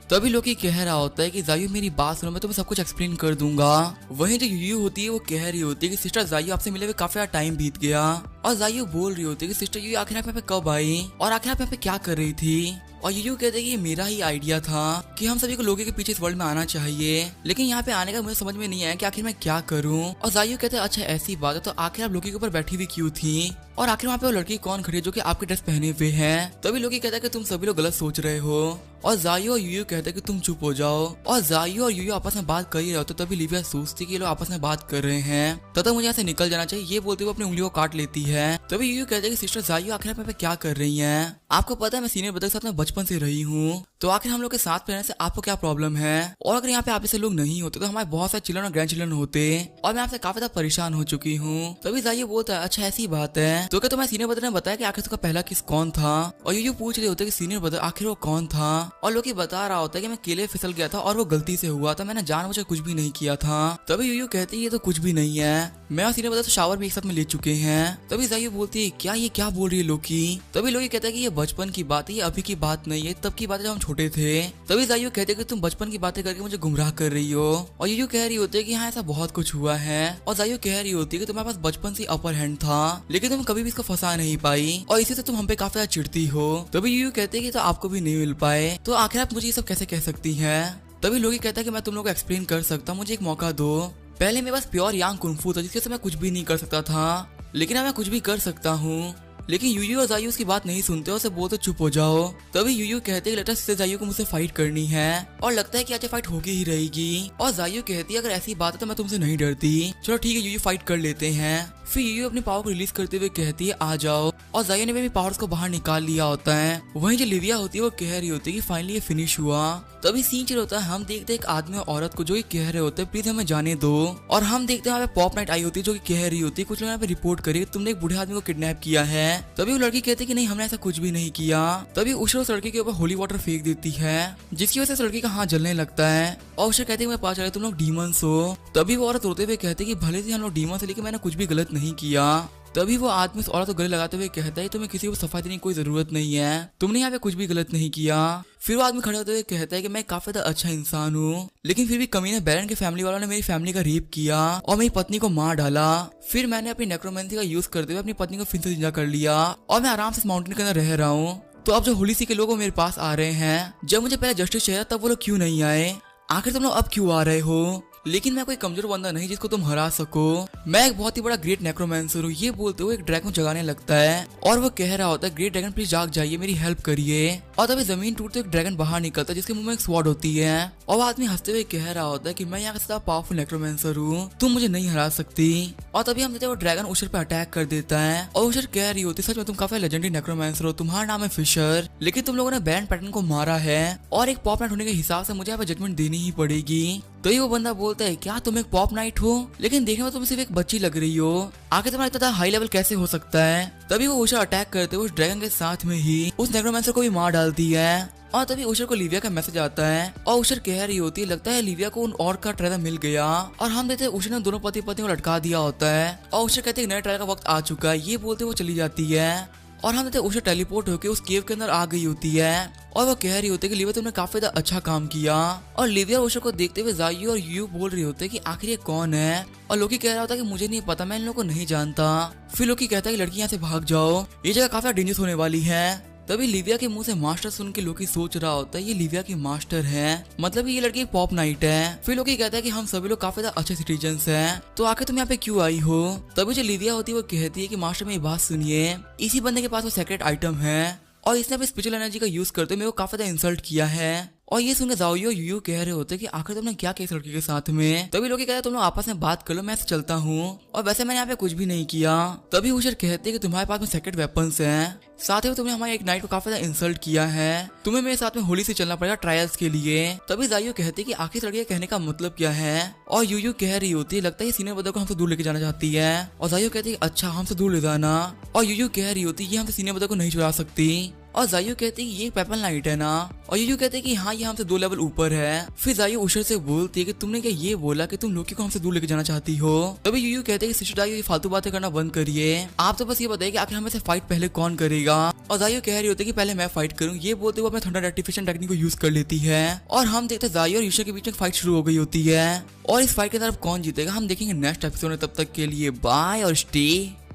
तभी लोकी कह रहा होता है कि जायू मेरी बात सुनो, मैं तुम्हें सब कुछ एक्सप्लेन कर दूंगा। वहीं जो यूयू होती है वो कह रही होती है कि सिस्टर जायू आपसे मिले हुए काफी टाइम बीत गया। और जायू बोल रही होती है कि सिस्टर यूयू आखिर आप यहाँ पे कब आई और आखिर आप यहाँ पे क्या कर रही थी। और यूयू कहते हैं कि ये मेरा ही आइडिया था कि हम सभी को लोगों के पीछे इस वर्ल्ड में आना चाहिए, लेकिन यहाँ पे आने का मुझे समझ में नहीं आया कि आखिर मैं क्या करूँ। और जायू कहते हैं अच्छा ऐसी बात है, तो आखिर आप लोकी के ऊपर बैठी हुई क्यों थी और आखिर वहाँ पे वो लड़की कौन खड़ी है जो कि आपके ड्रेस पहने हुए है। तभी लोकी कहता है कि तुम सभी लोग गलत सोच रहे हो। और जायू और यूयू कहते हैं कि तुम चुप हो जाओ। और जायू और यूयू आपस में बात कर ही रहे होते, तभी लिविया सोचती कि ये लोग आपस में बात कर रहे हैं तथा मुझे यहाँ से निकल जाना चाहिए। ये बोलते हुए अपनी उंगलियों को काट लेती है। तभी यूयू कहते हैं कि सिस्टर जायू आखिर आप यहाँ पे क्या कर रही हैं? आपको पता है मैं सीनियर ब्रदर के साथ में बचपन से रही हूँ, तो आखिर हम लोग के साथ रहने से आपको क्या प्रॉब्लम है? और अगर यहाँ पे आप जैसे लोग नहीं होते तो हमारे बहुत सारे चिल्ड्रन और ग्रैंड चिल्ड्रन होते, और मैं आपसे काफी ज्यादा परेशान हो चुकी हूँ। तभी जायू बोलता है अच्छा ऐसी बात है, तो क्या तुम्हारे सीनियर ब्रदर ने बताया कि आखिर उसका पहला किस कौन था? और यूयू पूछ रहे होते कि सीनियर ब्रदर आखिर वो कौन था? और लोकी बता रहा होता है कि मैं केले फिसल गया था और वो गलती से हुआ था, मैंने जानबूझकर कुछ भी नहीं किया था। तभी यूयू कहती है ये तो कुछ भी नहीं है, मैं और सीनियर ब्रदर तो शावर भी एक साथ में ले चुके हैं। तभी जायू बोलती है क्या ये क्या बोल रही है लोकी? तभी लोकी कहता है कि ये बचपन की बात है, ये अभी की बात नहीं है, तब की बात है जब हम छोटे थे। तभी जायू कहते हैं कि तुम बचपन की बातें करके मुझे गुमराह कर रही हो। और यूयू कह रही होती है कि हाँ ऐसा बहुत कुछ हुआ है। और जायू कह रही होती है कि तुम्हारे पास बचपन से अपर हैंड था, लेकिन तुम कभी भी इसको फंसा नहीं पाई और इसी से तुम हम पे काफी ज्यादा चिढ़ती हो। तभी यूयू कहते हैं कि तो आपको भी नहीं मिल पाए, तो आखिर आप मुझे ये सब कैसे कह सकती है? तभी लोकी कहता है कि मैं तुम लोगों को एक्सप्लेन कर सकता हूँ, मुझे एक मौका दो। पहले मेरे पास प्योर यांग कुंफू था जिसके से मैं कुछ भी नहीं कर सकता था, लेकिन अब मैं कुछ भी कर सकता हूँ। लेकिन यूयू और जायू उसकी बात नहीं सुनते और उसे बोलते चुप हो जाओ। तभी यूयू कहते हैं कि लगता है जायू को मुझसे फाइट करनी है और लगता है कि आज फाइट होगी ही रहेगी। और जायू कहती है अगर ऐसी बात है तो मैं तुमसे नहीं डरती, चलो ठीक है यूयू फाइट कर लेते हैं। फिर यूयू अपनी पावर को रिलीज करते हुए कहती है आ जाओ, और जायू ने भी पावर्स को बाहर निकाल लिया होता है। वहीं जो लिविया होती है वो कह रही होती है कि फाइनली ये फिनिश हुआ। तभी सीन चल होता है, हम देखते हैं एक आदमी और औरत को जो कह रहे होते हैं प्लीज हमें जाने दो। और हम देखते हैं वहाँ पे पॉप नाइट आई होती है जो कि कह रही होती है कुछ लोग यहाँ पे रिपोर्ट करिए तुमने एक बूढ़े आदमी को किडनैप किया है। तभी वो लड़की कहती है कि नहीं हमने ऐसा कुछ भी नहीं किया। तभी उषा उस लड़की के ऊपर होली वाटर फेंक देती है जिसकी वजह से लड़की का हाथ जलने लगता है। और उषा कहती है मैं पता चला तुम लोग डीमंस हो। तभी वो औरत रोते हुए कहती है कि भले से हम लोग डीमंस है लेकिन मैंने कुछ भी गलत नहीं किया। तभी वो आदमी उस औरत को गले लगाते हुए कहता है तुम्हें किसी को सफाई देने की कोई जरूरत नहीं है, तुमने यहाँ पे कुछ भी गलत नहीं किया। फिर वो आदमी खड़े होते हुए कहता है कि मैं काफी ज्यादा अच्छा इंसान हूँ, लेकिन फिर भी कमीने बैरन के फैमिली वालों ने मेरी फैमिली का रेप किया और मेरी पत्नी को मार डाला। फिर मैंने अपनी नेक्रोमेंसी का यूज करते हुए अपनी पत्नी को फिर से जिंदा कर लिया और मैं आराम से इस माउंटेन के अंदर रह रहा हूँ। तो अब जो होली सी के लोग मेरे पास आ रहे हैं, जब मुझे पहले जस्टिस चाहिए तब वो लोग क्यों नहीं आए? आखिर तुम लोग अब क्यों आ रहे हो? लेकिन मैं कोई कमजोर बंदा नहीं जिसको तुम हरा सको, मैं एक बहुत ही बड़ा ग्रेट नेक्रोमेंसर हूँ। ये बोलते हुए एक ड्रैगन जगाने लगता है और वो कह रहा होता है ग्रेट ड्रैगन प्लीज जाग जाइए, मेरी हेल्प करिए। और तभी जमीन टूटते एक ड्रैगन बाहर निकलता है जिसके मुंह में एक स्वॉर्ड होती है और वो आदमी हंसते हुए कह रहा होता है कि मैं यहाँ का पावरफुल नेक्रोमेंसर हूँ, तुम मुझे नहीं हरा सकती। और तभी हम देखते हैं वो ड्रैगन उशर पे अटैक कर देता है और उशर कह रही होती है सच में तुम काफी लेजेंडरी नेक्रोमेंसर हो, तुम्हारा नाम है फिशर, लेकिन तुम लोगों ने बैंड पैटर्न को मारा है और एक पॉप नाइट होने के हिसाब से मुझे यहाँ पे जजमेंट देनी ही पड़ेगी। तो ये वो बंदा बोलता है क्या तुम एक पॉप नाइट हो, लेकिन देखने में तुम सिर्फ एक बच्ची लग रही हो, आखिर तुम्हारा इतना हाई लेवल कैसे हो सकता है? तभी वो उषा अटैक करते हुए उस ड्रैगन के साथ में ही उस नेक्रोमेंसर को भी मार डालती है। और तभी उषर को लिविया का मैसेज आता है और उषर कह रही होती है लगता है लिविया को उन और का ट्रेजर मिल गया। और हम देखते हैं उषर ने दोनों पति पत्नी को लटका दिया होता है और उषर कहते हैं नए ट्रायल का वक्त आ चुका है। ये बोलते वो चली जाती है और हम देखते हैं उषर टेलीपोर्ट होकर उस केव के अंदर आ गई होती है और वो कह रही होती है कि लिविया तुमने काफी ज्यादा अच्छा काम किया। और लिविया और उषर को देखते हुए जायू और यू बोल रही होते हैं कि आखिर ये कौन है? और लोकी कह रहा होता है कि मुझे नहीं पता, मैं इन लोगों को नहीं जानता। फिर लोकी कहता है कि लड़की यहाँ से भाग जाओ, ये जगह काफी डेंजरस होने वाली है। तभी लिविया के मुंह से मास्टर सुन के लोकी सोच रहा होता है ये लिविया की मास्टर है, मतलब ये लड़की एक पॉप नाइट है। फिर लोकी कहता है कि हम सभी लोग काफी ज्यादा अच्छे सिटीजन्स हैं, तो आखिर तुम यहाँ पे क्यों आई हो? तभी जो लिविया होती है वो कहती है कि मास्टर मेरी बात सुनिए, इसी बंदे के पास वो सेक्रेट आइटम है और इसने अपनी स्पिरिचुअल एनर्जी का यूज करते मेरे को काफी ज्यादा इंसल्ट किया है और ये सुनकर जाओयू और यूयू कह रहे होते कि आखिर तुमने क्या किया इस लड़की के साथ में। तभी लोग कहते तुम लोग आपस में बात कर लो, मैं चलता हूँ, और वैसे मैंने यहाँ पे कुछ भी नहीं किया। तभी उशर कहते कि तुम्हारे पास में सेक्रेट वेपन्स हैं, साथ ही तुमने हमारे एक नाइट को काफी ज्यादा इंसल्ट किया है, तुम्हें मेरे साथ में होली से चलना पड़ेगा ट्रायल्स के लिए। तभी जाइयो कहते कि आखिर लड़की कहने का मतलब क्या है, और यूयू कह रही होती है लगता है सीनियर ब्रदर को हमसे दूर लेके जाना चाहती है। और जाइयो कहती है अच्छा हमसे दूर ले जाना, और यूयू कह रही होती है ये हमसे सीनियर ब्रदर को नहीं छुड़ा सकती। और जाइयो कहती है ये पेपल नाइट है ना, और यूयू कहते हैं कि हाँ ये हमसे 2 लेवल ऊपर है। फिर जाइयो उशर से बोलती है कि तुमने क्या ये बोला कि तुम लोकी को हमसे दूर लेके जाना चाहती हो। तभी यूयू कहते हैं कि सिस्टर जाइयो ये फालतू बातें करना बंद करिए, आप तो बस ये बताइए कि आखिर हमें से फाइट पहले कौन करेगा। और जाइयो कह रही होती है कि पहले मैं फाइट करूँ, ये बोलते हुए अपने थंडर एक्टिवेशन टेक्निक को यूज कर लेती है। और हम देखते हैं जाइयो और यूशर के बीच में फाइट शुरू हो गई होती है, और इस फाइट की तरफ कौन जीतेगा हम देखेंगे नेक्स्ट एपिसोड में। तब तक के लिए बाय और स्टे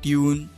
ट्यून।